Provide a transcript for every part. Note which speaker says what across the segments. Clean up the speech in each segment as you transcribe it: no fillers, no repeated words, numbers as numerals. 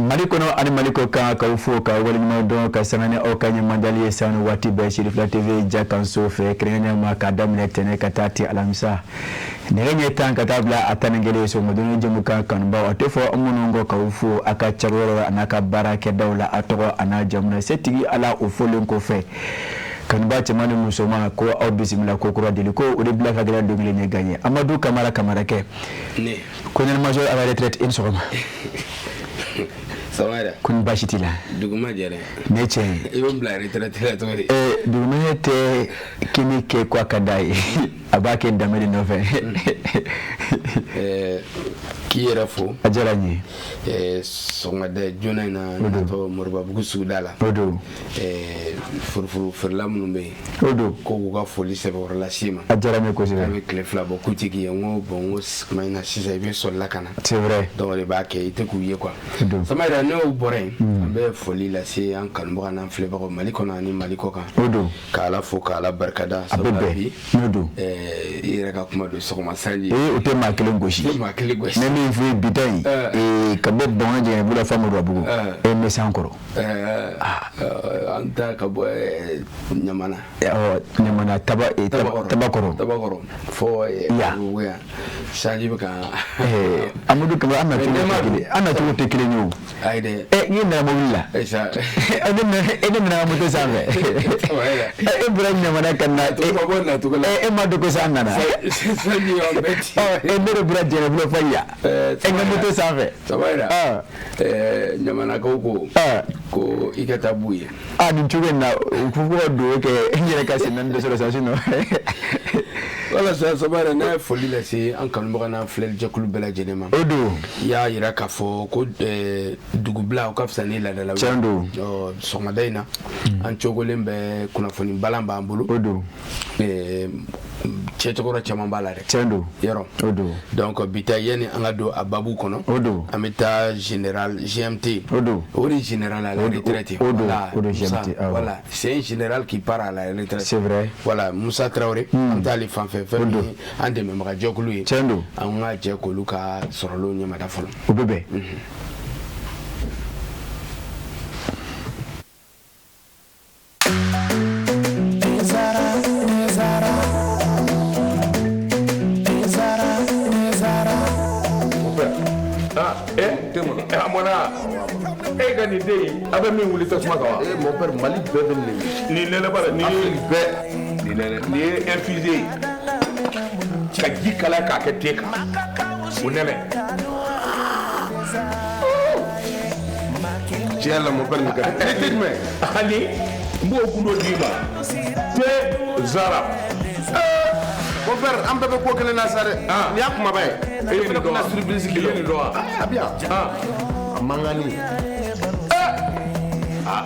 Speaker 1: Malikono ani maliko ka ufuo ka wali nyumadon ka sangane o ka nyamandali sanu wati be Sheriff la TV jakan sofe krenya ma ka damne tene katati alamisa nrenye tanka tabla atanengele so modoni jemuka kanba watefo omunongo ka ufuo aka chagoro anaka barake dawla atoro ana jamna setigi ala ufulen ko fe kanba chamani musoma ko au bisimila ko kura deliko o de black agla dongle ne gagné Amadou Camara ke
Speaker 2: ne
Speaker 1: colonel major à la retraite in sokoma
Speaker 2: Samara
Speaker 1: kun bashitila
Speaker 2: duguma jere
Speaker 1: neche
Speaker 2: ibon bla retraite la tori
Speaker 1: duguma te kimi ke kwa kadai abake ndameli nove
Speaker 2: ki era fo
Speaker 1: ajarani
Speaker 2: songade jonana to morba bugusu dala
Speaker 1: odo
Speaker 2: furfuru furlam numbe
Speaker 1: odo
Speaker 2: ko ga foli se bor la sima
Speaker 1: ajarani ko c'est
Speaker 2: avec les flabo kutiki ngo bongo maina sisa be sol la kana
Speaker 1: c'est vrai
Speaker 2: donc le baké ite kuye quoi Samara no borin be foli la si an kan mo nan fleba ko maliko na ni maliko kan
Speaker 1: odo
Speaker 2: kala fo kala barkada
Speaker 1: sababi odo
Speaker 2: ira ka kuma do so ma sali
Speaker 1: o te makele goshi nemi fi bitai kabe bonga je bula famu do bugu me sankoro
Speaker 2: anta ka bo nyamana
Speaker 1: nyamana tabakoro
Speaker 2: fo
Speaker 1: ya
Speaker 2: sali baka
Speaker 1: Amadou Camara ana to tekele nyu
Speaker 2: aide
Speaker 1: yina mo willa
Speaker 2: esa
Speaker 1: ene na mo to save Ibrahim nyamana kanna
Speaker 2: to ko na to ko
Speaker 1: madu ko sanana
Speaker 2: sali on beti
Speaker 1: ndere bura je bula faya mo to save
Speaker 2: Samara nyamana ko ikata buye
Speaker 1: ni chuwe na ukuko do ke nyere kasi nan de so sino
Speaker 2: wala Samara na foli la si an kan mo na flel jakulu bela jenema
Speaker 1: odo
Speaker 2: ya ira ka fo ko dugubla ko afsani la dala
Speaker 1: chando
Speaker 2: somadaina an chogolembe kuna foni balamba ambulu
Speaker 1: odo
Speaker 2: chetokora chama balare
Speaker 1: chando
Speaker 2: yero
Speaker 1: odo
Speaker 2: donc bitayeni anga do ababu kono
Speaker 1: odo
Speaker 2: ameta général GMT
Speaker 1: odo
Speaker 2: ori général à la retraite
Speaker 1: odo GMT
Speaker 2: voilà c'est un général qui part à la retraite
Speaker 1: c'est vrai
Speaker 2: voilà Moussa Traoré antali fanfe fami ande memra jokulu
Speaker 1: chando
Speaker 2: anga jekolu ka sorolo nyama da folo
Speaker 1: obebe
Speaker 3: amona gani dey abe min wuli tasuma ka wa
Speaker 2: mon père Mali bebe
Speaker 3: ni nene bara ni ni infusé ka ji kala ka ke teka o nene
Speaker 2: tiens mon père Nika
Speaker 3: dites-moi ali mbo kundo dima te zara
Speaker 2: mon père am bebe ko kele na sare ni akuma bay
Speaker 3: e ni do na surprise ki ni do
Speaker 2: abia mangani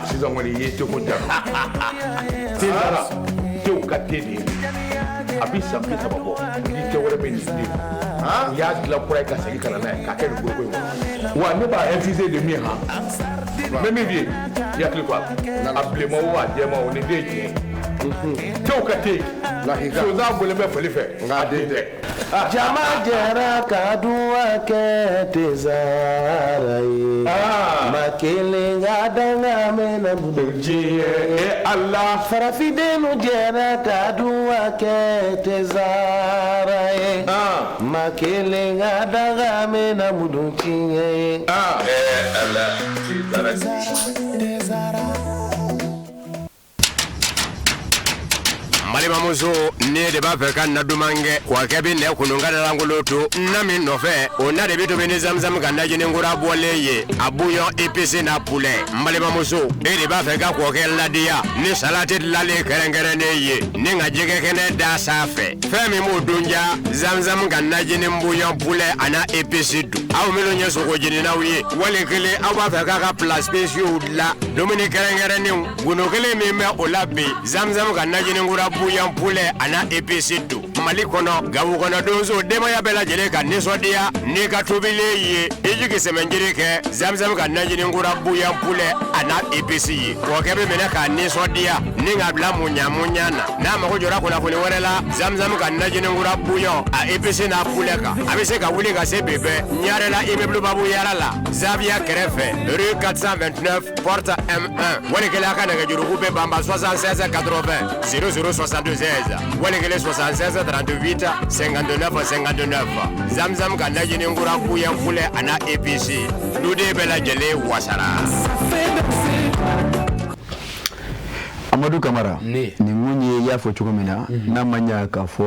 Speaker 3: sisan wani ye te ko jara te zara te o ka te de abi sabi sababo ni te wore be ni de ya gila kura ka segi kana na ka ke go go wa ne ba infusé de mi ha même bien ya kli quoi appelez moi wa de moi on est de te o ka te la hika so za bole me fali fe ngade de
Speaker 2: jama jara kadua ke te zara makele ngadanga mena
Speaker 3: buji e Allah
Speaker 2: farafidenu jara kadua ke te zara makele ngadanga mena buduchi
Speaker 3: Allah
Speaker 2: te zara
Speaker 4: Malima muso ne de ba fe kan na dumange kwa kebi ne kununga da langoloto na mi no fe ona de bitu beni zamzam kan na jini ngura boleye abuyo EPC na poulet malima muso e de ba fe ga ko ke ladia ni salate lale kerengere ne ye ni nga jege kene da safe fe mi mu dunja zamzam kan na jini mbuyo poulet ana EPC du aw melo nyeso ko jini na wiye wale kele aw ba fe ga place spéciaux la domini kerengere ni guno kele mi me olabi zamzam kan na jini ngura buyan poulet ana EPC du Mali kɔnɔ Gabu kɔnɔ donso denbaya bɛɛ lajɛlen ka nisɔndiya n'i ka tobilen ye i jigi sɛmɛnjiri kɛ Zamzam ka najininkura buyan poulet a n'a épices ye o kɛ bɛ minɛ k'a nisɔndiya ni k'a bila muɲa na n'a mago jɔra kunnafoni wɛrɛ la Zamzam ka najininkura buyan a épices n'a poulet kan a bɛ se ka wuli ka se bɛbɛ Ɲarela immeuble Babu Yara la Zavia kɛrɛfɛ rue 429 porte M1 walikɛla ka nɛgɛjuruku bɛ banba 76 80 0062 16 walikɛla 76 38 59 59 Zamzam ka najininkura buyan poulet a n'a épices duden bɛɛ lajɛlen wasara.
Speaker 1: Amadou Camara ni munye ya fo cogo mina na manya ka fo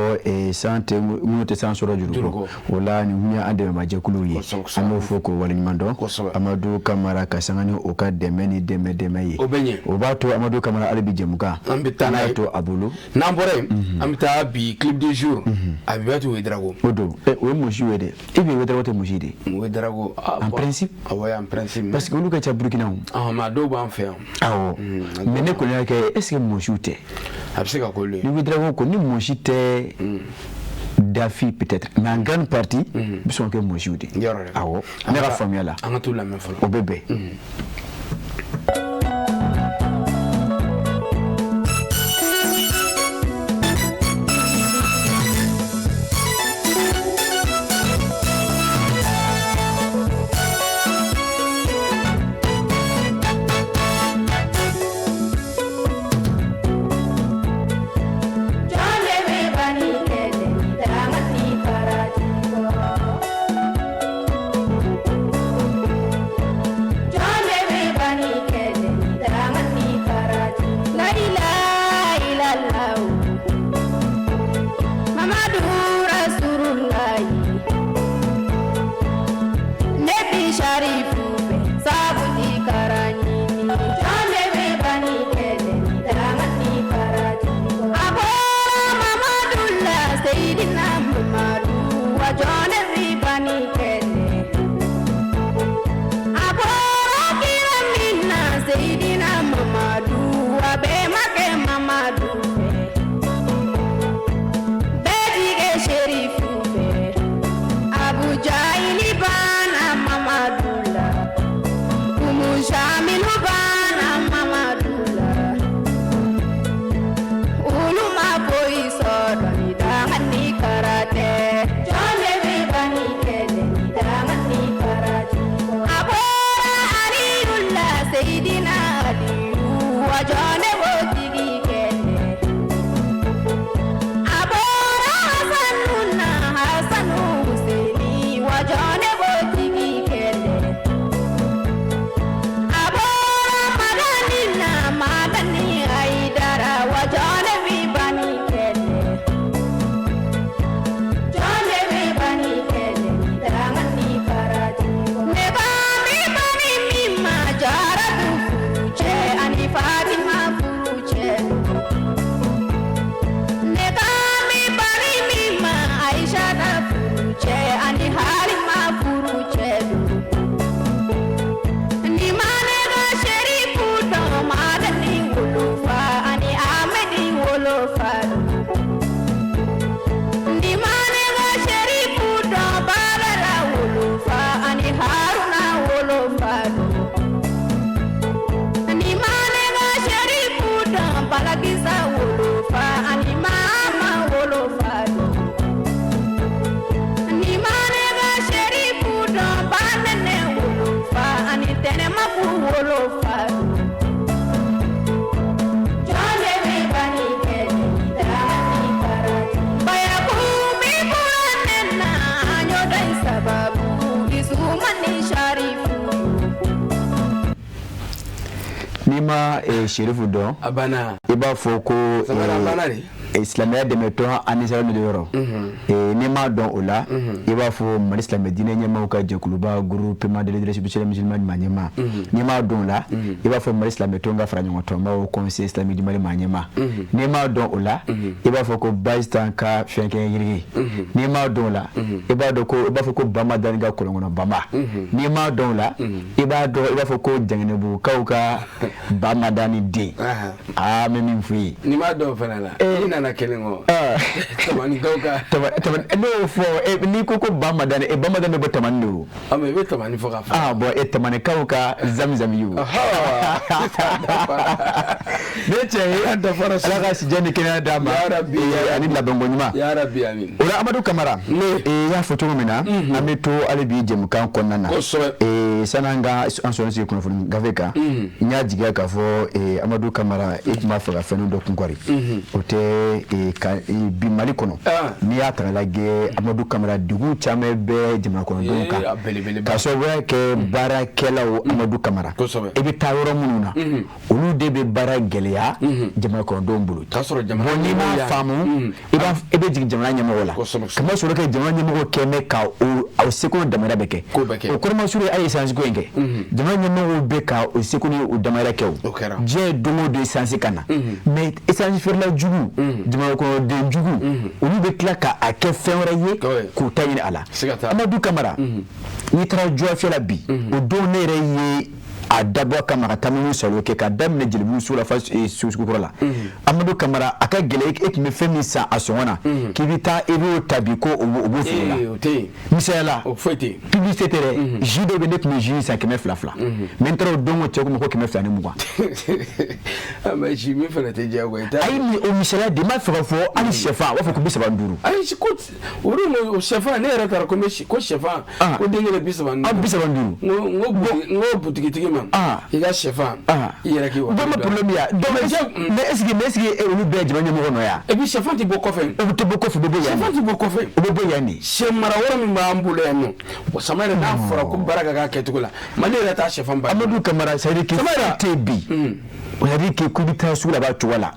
Speaker 1: sante ngote sansoro juruko wala ni munya ande ma jekulu yi amo fo ko wali mando Amadou Camara ka sangani o ka demeni deme yi o ba to Amadou Camara albi jemuka ambitana to abulu
Speaker 2: na bore amta bi clip du jour abatu wedrago
Speaker 1: odo o moshi wede ibe wedrago te moshi de
Speaker 2: wedrago
Speaker 1: en principe
Speaker 2: en principe
Speaker 1: parce que on ka Burkina
Speaker 2: ma do ba en faire
Speaker 1: mais ne ko ke est-ce que moshi te
Speaker 2: abseka ko le
Speaker 1: ni wedrago ko ni moshi te Dafi peut-être mais en grande partie ils sont que moshi de awo ne la famille là
Speaker 2: on a tout la même fois
Speaker 1: au bébé Nima Sherifu do
Speaker 2: abana
Speaker 1: iba foko
Speaker 2: abana ni
Speaker 1: Islamia de meto anisara no yoro nima don ola iba fo mal Islamia dine nyama ka jekuluba groupe ma de leadership chez les musulmans manyema nima don la iba fo mal Islamia to nga fra nyoto ma o conseil islamique di manyema nima don ola iba fo ko baistan ka fenke yiri nima don la iba do ko iba fo ko bama danga ko ngono bama nima don la iba fo ko jangene bu kauka bama dani de me min fui
Speaker 2: ni ma do fana la ina na kelengo tamani gauka
Speaker 1: no fo ni ko bamadan e bamadan be tamando
Speaker 2: ame be tamani fo ka fa
Speaker 1: bo e tamani kauka zamzam yu ne che da fara ala ga si jani kina da ma
Speaker 2: ya rabbi
Speaker 1: ani la bango nyuma
Speaker 2: ya rabbi amin
Speaker 1: ora Amadou Camara ya foto mina ameto alibi jem kan konnana sananga ansonsi ko fun gaveka nya jiga ka fo Amadou Camara ma fa fenu do kunkwari ote bi mali kono ni ya tara ge Amadou Camara dugu chame be jema kono do ka so we ke barakela o Amadou Camara e bi tawro mununa olu de be bara geleya jema kono do mbulu
Speaker 2: ka so jema
Speaker 1: ni ma famu e be jig jema nyama wala kama so ke jema nyama ko keme ka o seko damara beke o korma suri ay essence ko nge jema nyama o be ka o seko ni o damara ke o je dongo de essence kana mais essence fer la jugu jema ko de jugu olu be klaka a ke fenra ye ko tayini ala Amadou Camara ni tra joa fi la bi o do ne re ye a dabo Camara taminu salo ke ka damne jilbu sura fa suskura la Amadou Camara aka gele ek me femi sa asona ki vita ebo tabiko obo fela misela
Speaker 2: o fete
Speaker 1: publicité jido be nek me ji sa keme flafla mentro dongo cheko mo ko keme flani mugwa
Speaker 2: ama ji mi fela te jago eta
Speaker 1: ay mi o misela de ma fera fo ali chefa wa fo ko bisa banduru
Speaker 2: ay ci ko uru no chefa ne ra tar ko me ko chefa ko dengere bisa banduru ngo butiki iga chefa ira ki wa
Speaker 1: ba problème ya donc mais est-ce que olu be jima nyamo no ya
Speaker 2: e bi chefa ti boko fe
Speaker 1: o ti boko fe be ya
Speaker 2: chefa ti boko fe
Speaker 1: be ya ni
Speaker 2: che mara wora mi ma ambule no samara na fora ko baraka ga ketugula malira ta chefa ba
Speaker 1: Amadou Camara c'est que tebi on a dit que kubita sura ba tuwala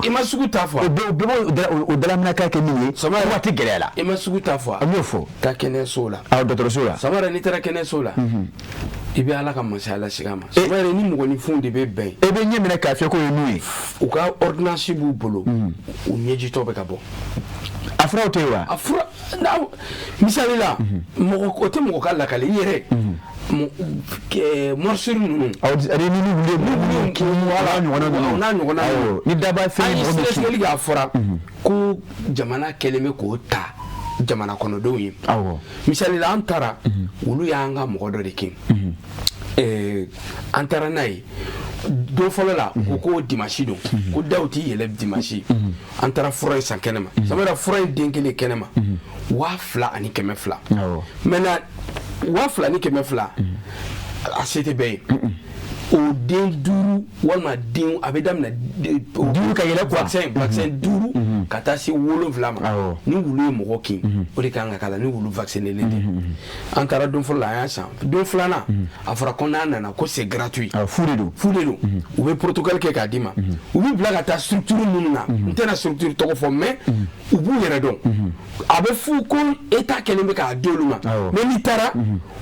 Speaker 2: ima sugu ta fo
Speaker 1: o dala mina ka ke ni samara wati gelela
Speaker 2: ima sugu ta fo
Speaker 1: amofo
Speaker 2: ka kene sola
Speaker 1: docteur sola
Speaker 2: samara ni tara kene sola ibe ala ka masala sigama samara ni mugoni fundi be ben
Speaker 1: ebe nyemina ka fe ko yenu
Speaker 2: u ka ordonnance bu bolo u nyeji to be ka bo
Speaker 1: afra o tewa
Speaker 2: afra na misalila mo ko te mo ka la kale yere morsure nunu
Speaker 1: ari ni wule ki wala
Speaker 2: nyona
Speaker 1: ni daba fe
Speaker 2: mo mi ga fora ko jamana keleme ko ta jamana kono do yi misali la antara wulu yanga mo do de kin antara nay do folo la ko dimashi do ko dawti yele dimashi antara fura san kenema samara fura denkele kenema wa fla ani keme fla mena wa fla ni keme fla a c'était bien o den duru walma den abedam na
Speaker 1: duru ka yele quoi
Speaker 2: vaccin duru kata si wolo vlama ni wulu mo hokin o de kan kala ni wulu vacciner lede antara don fola ya san don flana afra kona na ko c'est gratuit
Speaker 1: furedo
Speaker 2: ou be protocole ke ka dima ou bi blaga ta structure mununa ntena structure to ko fo mais ou bu yere don abe fu ko eta keleme ka doluma mais ni tara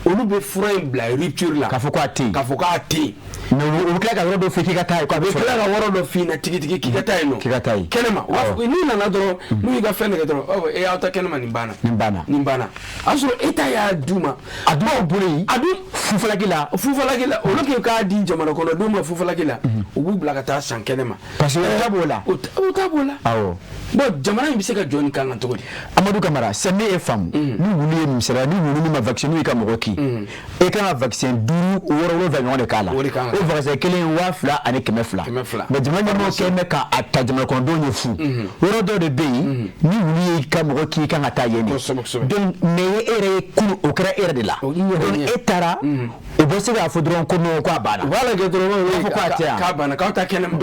Speaker 2: olu be fura bla rupture la
Speaker 1: ka fo ko ati no o kla ka rodo fi kikata ko
Speaker 2: be kla ka rodo fi na tiki kikata no kenema wa ni na dro ni ga fene ga dro o e auta kenema ni bana aso eta ya duma buri adu fufala gila o lo ke ka di jamana ko duma fufala gila o bu blaga ta san kenema
Speaker 1: parce que
Speaker 2: o tabola bo jamana bi se ka joni kan to godi
Speaker 1: Amadou Camara c'est ne femme ni wuli misala ni wuli ma vacciner ka mo ki e ka vaccin duru woro va ngone kala o vaccin kelen wa fla ani keme fla mais jamana mo keme ka atta jamana ko do nyefu woro do de be ni wuli ka mo ki kan ata yeni donc ne ere ku o kra ere de la donc etara o bo se ga fodron ko no ko abana
Speaker 2: wala ge dro ka bana ka ta kenema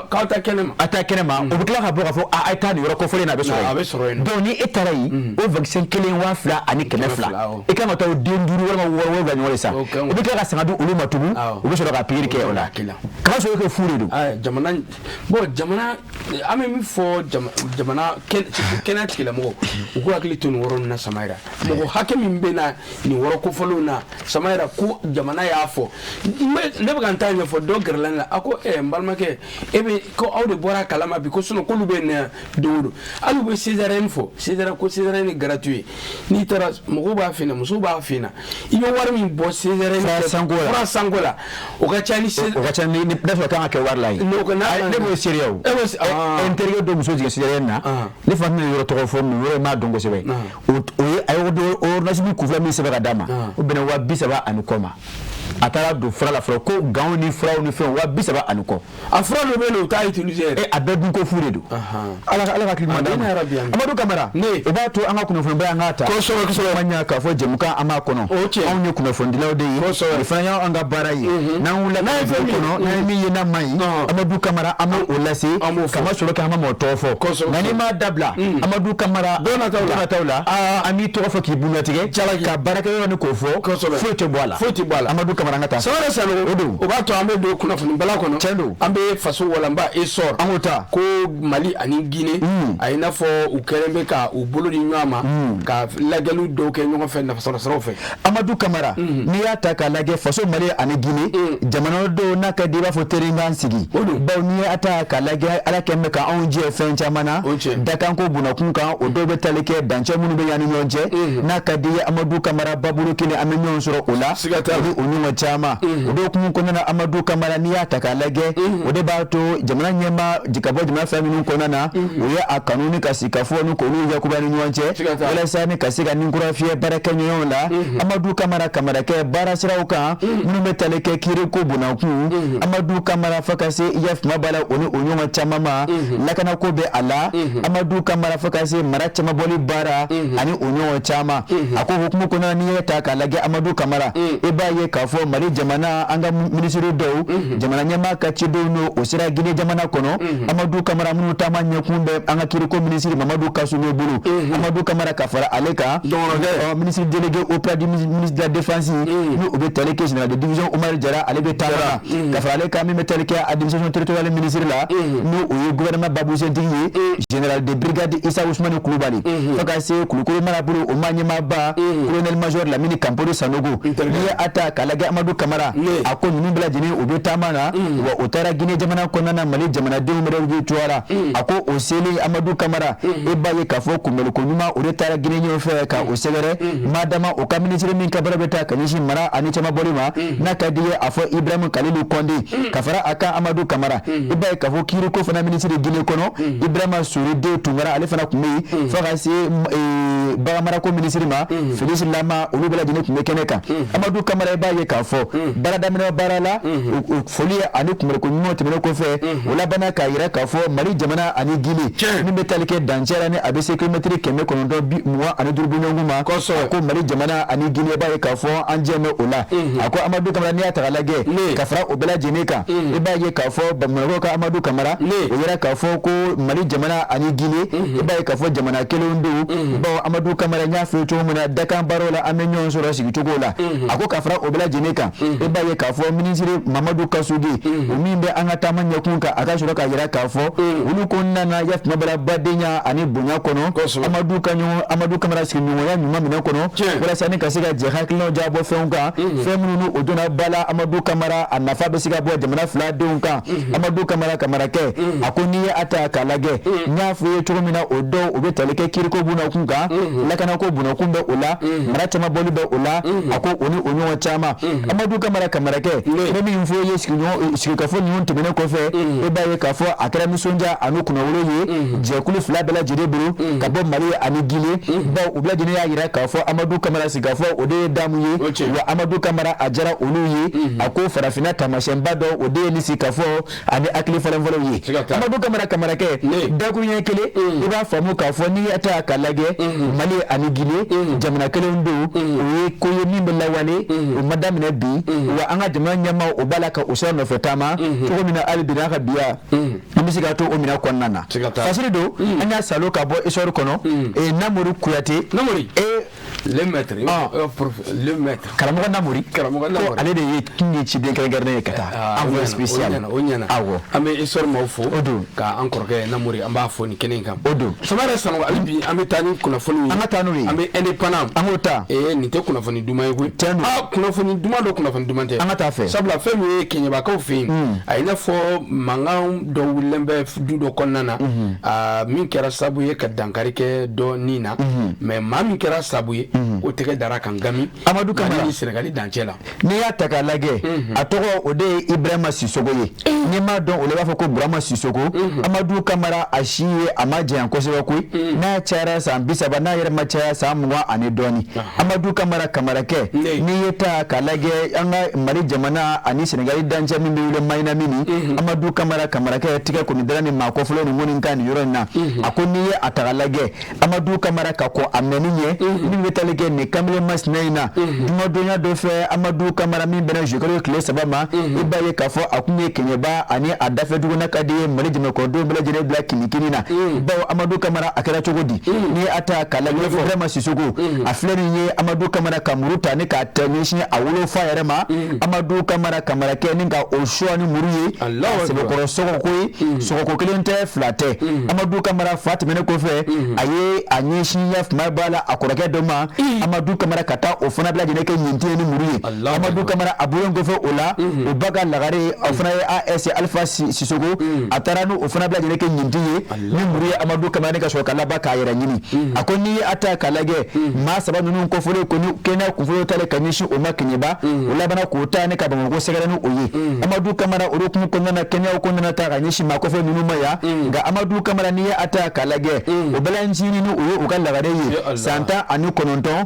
Speaker 2: ka ta kenema
Speaker 1: ata kenema o bukla ka bo ka fo a ta ni woro ko fole na be so donc ni etara yi o vaccin kelen wa fla ani keme fla e kan ta o denduru wala woro ga nyole sa o bukla ka sangadu ulu matubu o be so ka pire ke ola ka so ko furedo
Speaker 2: jamana bo jamana ame mi fo jamana kena tikila mo ko akili tun woro na samaira mo hakemi mbena ni woro ko folo na samaira ko jamana ya fo ne ba ntanya fo do gerlan la ako mbalmake ebe ko awde bora kalama bi ko suno ko lube ne do do alu be césarienne fo césarienne ko césarienne gratuit ni tara mɔgɔw b'a fina muso b'a fina i bɛ wari min bɔ césarienne fura sango la o ka ca ni
Speaker 1: ne fɛ kan ka kɛ wari la ye ne b'o seereya o n terikɛ dɔ muso jigin césarienne na ne fana bɛna yɔrɔ tɔgɔ fɔ min yɔrɔ in m'a dɔn kosɛbɛ o ye a y'o ordonnance kunfila min sɛbɛn ka d'a ma o bɛnna 30 ani kɔ ma a taara don fura la fɔlɔ ko ganw ni furaw ni fɛnw 30 ani kɔ
Speaker 2: a fura dɔ bɛ yen o t'a utiliser
Speaker 1: a bɛɛ dun ko fu de don ala ka hakili ɲuman d'a ma Amadu Kamara o b'a to an ka kunnafoniba an k'a ta kosɛbɛ an y'a k'a fɔ jɛmukan an b'a kɔnɔ anw ye kunnafonidilaw de ye nin fana y'an ka baara ye n'an wulila n'a ye fɛn kɔnɔ n'an ye min ye n'a man ɲi Amadu Kamara an b'o lase kama sɔrɔ k'an ka mɔgɔ tɔgɔ fɔ nka n'i m'a dabila Amadu Kamara don nataw la an b'i tɔgɔ fɔ k'i bunyatigɛ ka baarakɛyɔrɔ ni k'o fɔ foyi tɛ bɔ a la Amadu Kamara an ka taa
Speaker 2: sɔgɔma salo o b'a to an bɛ don kunnafoni bala kɔnɔ
Speaker 1: tiɲɛ don
Speaker 2: an bɛ faso walanba essor
Speaker 1: an k'o ta
Speaker 2: ko Mali ani Guinée a i n'a fɔ u kɛlen bɛ ka u bolo di ɲɔgɔn ma ka lajɛliw dɔw kɛ ɲɔgɔn fɛ nafasɔrɔsiraw fɛ
Speaker 1: Amadu Kamara n'i y'a ta k'a lajɛ faso Mali ani Guinée jamana dɔw n'a ka di i b'a fɔ teriɲɔgɔn sigi bawo n'i y'a ta k'a lajɛ Ala kɛlen bɛ ka anw jɛ fɛn caman na dakanko bunakun kan o dɔw bɛ tali kɛ dancɛ minnu bɛ yan ni ɲɔgɔn cɛ n'a ka di i ye Amadu Kamara baburu kelen an bɛ ɲɔgɔn sɔrɔ o la o ɲɔgɔn caman o dɔw kun kɔnɔna na Amadu Kamara n'i y'a ta k'a lajɛ o de b'a to jamana ɲɛmaa ka bɔ jamana fɛn minnu kɔnɔna na o ye a kanu ni ka sigi ka fɔ ni k'olu yakuba ni ɲɔgɔn cɛ walasa ni ka se ka ninkura fiyɛ baarakɛɲɔgɔnw la Amadu Kamara kamarakɛ baara siraw kan minnu bɛ tali kɛ kiiri ko bunakun Amadu Kamara fo ka se IEF b'a la o ni o ɲɔgɔn caman ma lakanako bɛ a la Amadu Kamara fo ka se mara caman bɔli baara ani o ɲɔgɔn caman a ko hukumu kɔnɔna n'i ye ta k'a lajɛ Amadu Kamara i b'a ye k'a fɔ Mali jamana an ka minisiri dɔw jamana ɲɛmaa ka cidenw n'o o sera Guinée jamana kɔnɔ Amadu Kamara minnu taama ɲɛkun bɛ an ka kiiriko minisiri Mamadu Kasumé bolo Amadu Kamara ka fara ale kan ministre délégué auprès du ministre de la défense ni o bɛ tali kɛ général de division Umar Jara ale bɛ taama ka fara ale kan min bɛ tali kɛ administration territoriale ministre la n'o o ye gouvernement Babou Sentigi ye général de brigade Issa Ousmane Kulubali fo ka se Kulukoro marabolo o maa ɲɛmaaba colonel major Lamini Kampori Sanogo n'i ye a ta k'a lajɛ Amadu Kamara a ko ninnu bɛɛ lajɛlen o bɛ taama na wa o taara Guinée jamana kɔnɔna na Mali jamanadenw bɛɛ bɛ tuwara a ko o selen Amadu Kamara e b'a ye k'a fɔ kunbɛliko ɲuman o de taara Guinée ɲɛw fɛ ka o sɛgɛrɛ madama o ka minisiri min ka baara bɛ taa ka ɲɛsin mara ani caman bɔli ma n'a ka di ye a fɔ Ibrahim Kalilu Kɔnde ka fara a kan Amadu Kamara e b'a ye k'a fɔ kiiriko fana minisiri Guinée kɔnɔ Ibrahima Souride Tunkara ale fana tun bɛ yen fo ka se baganmarako minisiri ma Félix Lama olu bɛɛ lajɛlen tun bɛ kɛnɛ kan Amadu Kamara e b'a ye k'a fɔ baara daminɛ baara la foli ani kunbɛliko ɲuman tɛmɛnen kɔfɛ o labanna k'a yira k'a fɔ Mali jamana ani Guinée min bɛ tali kɛ dancɛ la ni a bɛ se kilomɛtiri 125 bɔɲɔgɔnko ma a ko Mali jamana ani Guinée b'a ye k'a fɔ an jɛ bɛ o la a ko Amadu Kamara n'i y'a ta k'a lajɛ ka fara o bɛɛ lajɛlen kan i b'a ye k'a fɔ bamanankaw ka Amadu Kamara o yɛrɛ k'a fɔ ko Mali jamana ani Guinée i b'a ye k'a fɔ jamana kelenw don bawo Amadu Kamara n y'a fɔ cogo min na dakan baaraw la an bɛ ɲɔgɔn sɔrɔ sigicogo la a ko ka fara o bɛɛ lajɛlen kan i b'a ye k'a fɔ minisiri Mamadu Kasudi o min bɛ an ka taama ɲɛkun kan a ka sɔrɔ k'a yira k'a fɔ olu kɔnɔna na yafuma bala badenya ani bonya kɔnɔ Amadu Kamara sigiɲɔgɔnya ɲuman minɛ kɔnɔ walasa ni ka se ka jɛ hakilinaw jabɔ fɛnw kan fɛn minnu o donna bala Amadu Kamara a nafa bɛ se ka bɔ jamana fila denw kan Amadu Kamara kamarakɛ a ko n'i ye a ta k'a lajɛ n y'a fɔ i ye cogo min na o dɔw o bɛ tali kɛ kiiriko bunakun kan lakanako bunakun bɛ o la mara caman bɔli bɛ o la a ko o ni o ɲɔgɔn caman Amadu Kamara kamarakɛ ne min fɔ i ye sigikafɔ ninnu tɛmɛnen kɔfɛ e b'a ye k'a fɔ a kɛra nisɔndiya ani kunnawolo ye jɛkulu fila bɛɛ lajɛlen bolo ka bɔ Mali ani Guinée bawo u bɛɛ lajɛlen y'a yira k'a fɔ Amadu Kamara sigikafɔ o de ye damu ye wa Amadu Kamara a diyara olu ye a ko farafinna taamasiyɛnba dɔ o de ye ni sigikafɔ ani hakili fɔlɔfɔlɔw ye Amadu Kamara kamarakɛ dakuru ɲɛ kelen i b'a faamu k'a fɔ n'i y'a ta k'a lajɛ Mali ani Guinée jamana kelenw don o ye ko ye min bɛ lawale o ma daminɛ bi wa an ka jamana ɲɛmaaw o b'a la ka o sira nɔfɛ taama cogo min na hali bi n'a ka biya an bɛ se k'a to o minɛn kɔnɔna na fasiri don an y'a salo ka bɔ histoire kɔnɔ Namori Kuyate
Speaker 2: le maître le maître
Speaker 1: karamɔgɔ namori ale de ye kinye ci den kɛrɛnkɛrɛnnen ye ka taa envoyé spécial
Speaker 2: o ɲɛna
Speaker 1: awɔ
Speaker 2: an bɛ histoire maaw fo
Speaker 1: o don
Speaker 2: ka an kɔrɔkɛ namori an b'a fɔ nin kɛnɛ in kan
Speaker 1: o don
Speaker 2: sama yɛrɛ sanɔgɔ hali bi an bɛ taa ni kunnafoni
Speaker 1: an ka taa n'o ye
Speaker 2: an bɛ indépendant
Speaker 1: an k'o ta
Speaker 2: nin tɛ kunnafoni duman ye koyi
Speaker 1: tiɲɛ don
Speaker 2: kunnafoni duman don kunnafoni duman tɛ
Speaker 1: an ka taa fɛ
Speaker 2: sabula fɛn min ye kɛɲɛbakaw fɛ yen a i n'a fɔ mankan dɔ wulilen bɛ du dɔ kɔnɔna na min kɛra sababu ye ka dankari kɛ dɔ nin na mais maa min kɛra sababu ye o tɛgɛ dara kan gami
Speaker 1: Amadou Camara
Speaker 2: ni Sénégali dancɛ la
Speaker 1: n'i y'a ta k'a lajɛ a tɔgɔ o de ye Ibrahima Sisoko ye n'i m'a dɔn o la i b'a fɔ ko Burama Sisoko Amadou Camara a si ye a ma janya kosɛbɛ koyi n'a cayara san 30 n'a yɛrɛ ma caya san 20 ani dɔɔni Amadou Camara kamarakɛ n'i ye ta k'a lajɛ an ka Mali jamana ani Sénégali dancɛ min bɛ wele Mayina Mini Amadou Camara kamarakɛ tigɛ kɔni dara ni maa kɔfɛlaw ni minnu kan nin yɔrɔ in na a ko n'i ye a ta k'a lajɛ Amadou Camara ka kɔn a mɛnni ɲɛ min bɛ tali kɛ nin kamalen masina in na jumadonya dɔ fɛ Amadou Camara min bɛna jouer tile 3 ma i b'a ye k'a fɔ a kun ye kɛɲɛba ani a dafɛ duguna ka di Mali jamanadenw bɛɛ lajɛlen bila kinikini na bawo Amadou Camara a kɛra cogo di ni a ta k'a lajɛ Ibrahima Sisoko a filɛ nin ye Amadou Camara ka muru ta ni k'a ta ɲɛsin a wolofa yɛrɛ ma Amadou Camara kamarakɛ ni ka o choix ni muru ye sɛbɛkɔrɔ sɔgɔko ye sɔgɔko kelen tɛ fila tɛ Amadou Camara fa tɛmɛnen kɔfɛ a ye a ɲɛsin yafuma b'a la a kɔrɔkɛ dɔ ma Amadou Camara ka taa o fana bila lajɛlen kɛ ɲintin ni muru ye Amadou Camara a bɔlen kɔfɛ o la o ba ka lagare o fana ye AS Alpha Sisoko a taara ni o fana bila lajɛlen kɛ ɲintin ye ni muru ye Amadou Camara ne ka sɔrɔ ka laban k'a yɛrɛ ɲini a ko n'i ye a ta k'a lajɛ maa saba ninnu kɔfɔlen ko ni kɛnɛya kunfɔlɔ talen ka ɲɛsin o ma kɛɲɛba o labana k'o ta ne ka Bamakɔ sɛgɛrɛ ni o ye Amadou Camara o hukumu kɔnɔna na kɛnɛyaw kɔnɔna ta ka ɲɛsin maa kɔfɛ ninnu ma yan nka Amadou Camara n'i ye a ta k'a lajɛ o bɛɛ la ɲini ni o ye o ka lagare ye san 19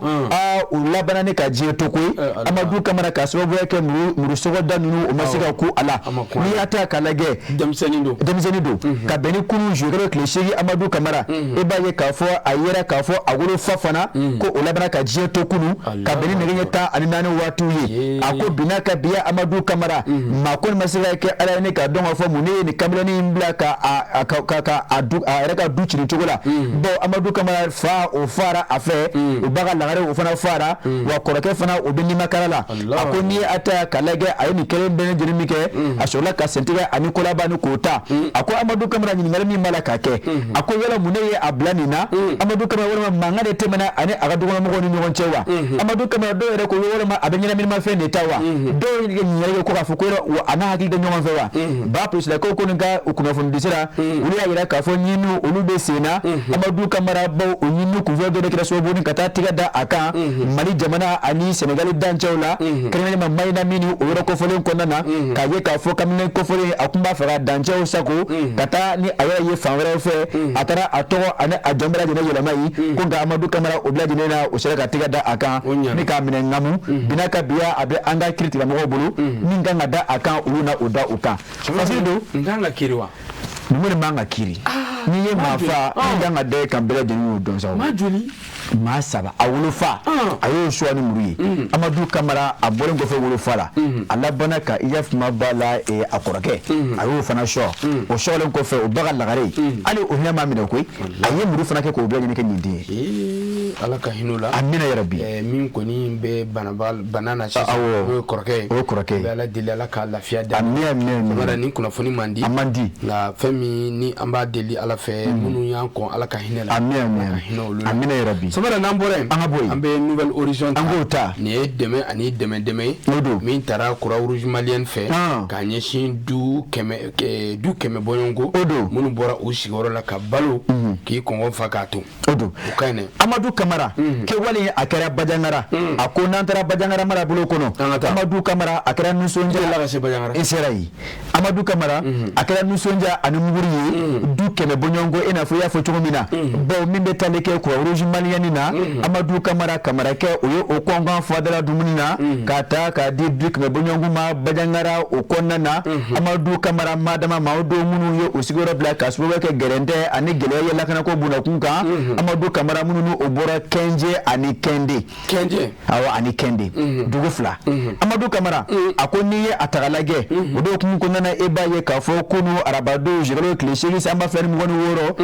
Speaker 1: u labana ne ka diɲɛ to koyi Amadou Camara ka sababuya kɛ muru sɔgɔda ninnu o ma se ka ku a la n'i y'a ta k'a lajɛ denmisɛnnin don ka bɛn ni kunun joueur tile 8 Amadou Camara e b'a ye k'a fɔ a yɛrɛ k'a fɔ a wolofa fana ko o labana ka diɲɛ to kunun ka bɛn ni nɛgɛ ɲɛ 14 waatiw ye a ko binna ka biya Amadou Camara maa kɔni ma se ka kɛ ala ye ne ka dɔn k'a fɔ mun ne ye nin kamalenin in bila ka a yɛrɛ ka du ciri cogo la bon Amadou Camara fa o fara a fɛ o ba ka lagare o fana fara wa kɔrɔkɛ fana o bɛ nimakara la a ko n'i ye a ta k'a lajɛ a ye nin kelen bɛɛ lajɛlen min kɛ a sɔrɔla ka sentigɛ ani kolaba ni k'o ta a ko Amadou Camara ɲininkali min b'a la k'a kɛ a ko yala mun ne ye a bila nin na Amadou Camara walima mankan de tɛmɛna ani a ka dukɔnɔmɔgɔw ni ɲɔgɔn cɛ wa Amadou Camara dɔw yɛrɛ ko walima a bɛ ɲɛnaminimafɛn de ta wa dɔw ye ɲininkali kɛ ko k'a fɔ ko a n'a hakili tɛ ɲɔgɔn fɛ wa ba polisilakaw ko nin ka kunnafoni di sira olu y'a yira k'a fɔ ɲininiw olu bɛ sen na Amadou Camara baw o ɲininiw kunfɛ dɔ de kɛra sababu ni ka taa tigɛ da a kan Mali jamana ani Sénégali dancɛw la kɛrɛnkɛrɛnnen ma Mayina Mini o yɔrɔ kɔfɔlen kɔnɔna na k'a ye k'a fɔ kamalen kɔfɔlen a tun b'a fɛ ka dancɛw sago ka taa ni a yɛrɛ ye fan wɛrɛw fɛ a taara a tɔgɔ ani a jɔn bɛɛ lajɛlen yɛlɛma ye ko nka Amadou Camara o bɛɛ lajɛlen na o sera ka tigɛ da a kan ni k'a minɛ ŋamu binna ka biya a bɛ an ka kiiri tigilamɔgɔw bolo min kan ka da a kan olu na o da o kan fasiri don
Speaker 2: n kan ka kiiri wa
Speaker 1: numu de man ka kiiri n'i ye maa fa min kan ka da e kan bɛɛ lajɛlen y'o dɔn sa
Speaker 2: maa joli
Speaker 1: maa saba a wolofa a y'o suwa ni muru ye Amadou Camara a bɔlen kɔfɛ wolofa la a labana ka yafuma b'a la a kɔrɔkɛ a y'o fana sɔ o sɔlen kɔfɛ o ba ka lagare hali o hinɛ m'a minɛ koyi a ye muru fana kɛ k'o bɛɛ ɲini kɛ nin den
Speaker 2: ye ala ka hinɛ o la
Speaker 1: amina yɛrɛ bi
Speaker 2: min kɔni bɛ bana na sisan o ye kɔrɔkɛ ye bɛ ala deli ala ka lafiya d'a ma amina nin kunnafoni man di nka fɛn min ni an b'a deli ala fɛ minnu y'an kɔn ala ka hinɛ la
Speaker 1: amina yɛrɛ bi
Speaker 2: samara n'an bɔra yen an bɛ nouvelle horizon ta
Speaker 1: an k'o ta
Speaker 2: nin ye dɛmɛ ani dɛmɛ ye min taara Croix Rouge malienne fɛ k'a ɲɛsin du kɛmɛ bɔɲɔgɔnko minnu bɔra u sigiyɔrɔ la ka balo k'i kɔngɔ fa k'a to
Speaker 1: o don
Speaker 2: o ka ɲi dɛ
Speaker 1: Amadou Camara kɛwale a kɛra Bajangara a ko n'an taara Bajangara marabolo kɔnɔ Amadou Camara a kɛra nisɔndiya
Speaker 2: la ka se Bajangara
Speaker 1: i sera yen Amadou Camara a kɛra nisɔndiya ani muguri ye du kɛmɛ bɔɲɔgɔnko i n'a fɔ i y'a fɔ cogo min na bawo min bɛ tali kɛ Croix Rouge malienne na Amadou Camara kamarakɛ o ye o kɔnkan fadala dumuni na k'a ta k'a di du kɛmɛ bɔɲɔgɔnko ma Bajangara o kɔnɔna na Amadou Camara madama maa dɔw minnu ye o sigiyɔrɔ bila ka sababu kɛ gɛrɛntɛ ani gɛlɛya ye lakanako bunakun kan Amadou Camara minnu o bɔra Kɛnje ani Kɛnde awɔ ani Kɛnde dugu fila Amadou Camara a ko n'i ye a ta k'a lajɛ o de hukumu kɔnɔna na e b'a ye k'a fɔ kunu arabadon tile 8 san 2026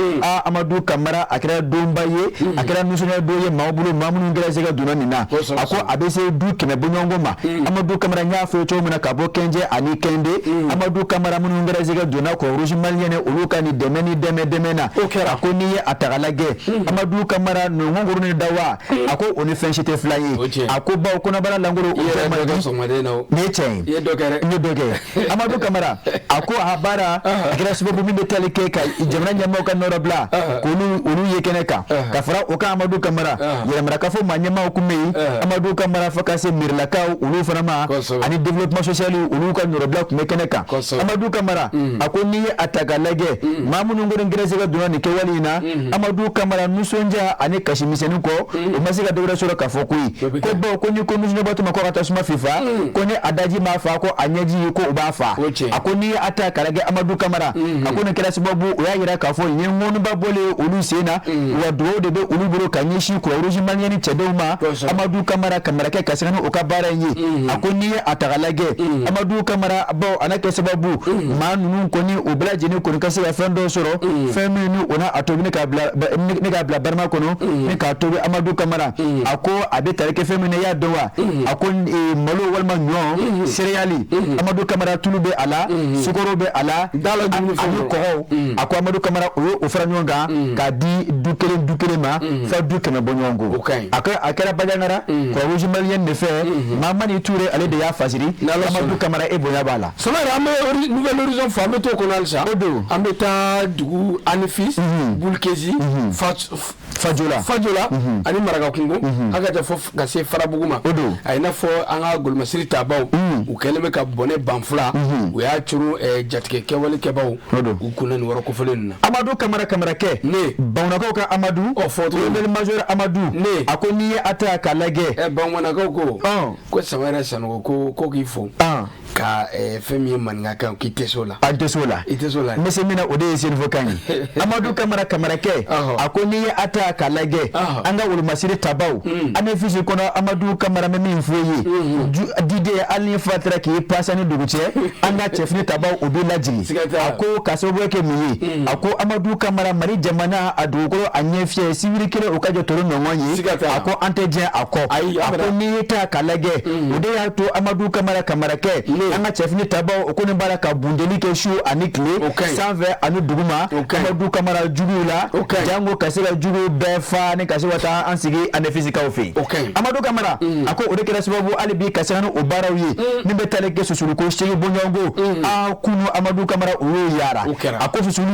Speaker 1: Amadou Camara a kɛra donba ye a kɛra nisɔndiya bonya do ye ma bulu ma munun gele sega duna nina ako abese du keme bonyongo ma amadu kamara nya fo to muna kabo kenje ani kende amadu kamara munun gele sega duna ko rouge malien uluka ni demeni demena ako ni atagalage amadu kamara no ngoro ni dawa ako oni fenchite flyé ako ba ko na bala langoro ne chain ye dogere amadu kamara ako habara grâce bobu mi betale keka jamna nyama ka noro bla ko ulu yekeneka kafara o ka amadu kamara yela maraka fo manyama ko mei amadu kamara faka se mirlaka ulu fanama ani développement social ulu ka noro bla ko mekeneka amadu kamara ako ni atagalage mamunu ngoro grâce ga duna ni kewalina amadu kamara nusonja ani kashimiseni ko o masika dogura soro ka fokui ko bo ko ni ko nusno batu mako atasuma fifa ko ni adaji ma fa ko anyaji ko ubafa akoni ata kalage amadu kamara akoni kila sababu ya yira ka fo yin wonu ba bole ulu sena wa do de be ulu buro kanyishi ko rouge malien chedoma amadu kamara ke kasana o ka bara yi akoni ata kalage amadu kamara bo anake sababu manu ko ni obla jini ko ka se fendo soro feminu ona atobini ka bla ni ka bla barma kono ni ka tobi amadu kamara ako abe tarike femine ya dowa akon malo walma nyo cereali amadu kamara tulube ala sukoro be ala dala dum ko ako amadu kamara o fara nyonga ka di dukele ma fa dukele bonyongo akara bajanara ko rouge malien ne fait mama ni touré aller de ya fasiri amadu kamara e bonya bala
Speaker 2: sona ramé nouvelle horizon famé to konalsa ambeta dugu anifis bulkezi fajola ani maraga kungo aga ta fof ga se farabuguma ay na fo anga golmasiri tabaw u keleme ka bone banfla u ya churu jatke kewale kebaw u kunan waro ko felen
Speaker 1: amadu kamara ke
Speaker 2: ne
Speaker 1: bawna ko ka amadu
Speaker 2: o foto
Speaker 1: le major amadu
Speaker 2: ne
Speaker 1: akoni ata kalage
Speaker 2: bawna ko samara sanu ko gifo ka femi manga ka ki tesola mese mina ode sen vokani amadu kamara ke akoni ata kalage anga wul masiri tabaw ane fisi kono amadu kamara memi mfoyi dide alni fatra ki pasani duguche anga chefni tabaw obila jigi ako kasobo ke miyi ako amadu kamara mari jamana adugoro anyefie sibiri kire okajo toro nongonyi ako anteje ako ni ta kalage ode ya to amadu kamara ke anga chefni tabaw okoni baraka bundeli ke shu anikle sanve anu duguma amadu kamara jugula jango kasira jugu befa ni kasi wata ansigi ane physical ofi amadu kamara ako ode kira sababu alibi kasano obarawi ni betale ke susulu ko shiri bonyongo akunu amadu kamara oyo yara ako susulu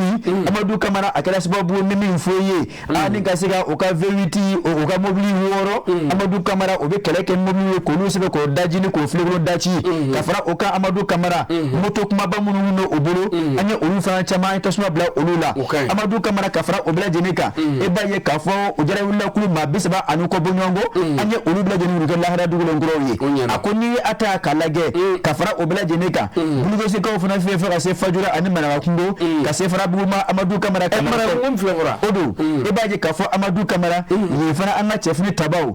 Speaker 2: amadu kamara akira sababu ni mfoye ani kasira oka verity oka mobili woro amadu kamara obe keleke mobili ko lusebe ko daji ni ko flego dachi kafara oka amadu kamara moto kuma bamunu no obolo anya olufa chama itasuma bla olula amadu kamara kafara obla jenika eba ye kafo ojara wala kulu ma bisaba anuko bonyongo anya olubla jeni ruga lahara dugulo ngoroyi akoni ata kalage kafara obla jenika bulugo se ko funa fefa se fajura ani mana kundo ka se fara buma amadu kamara odo eba ye kafo amadu kamara ye fana anga chefni tabaw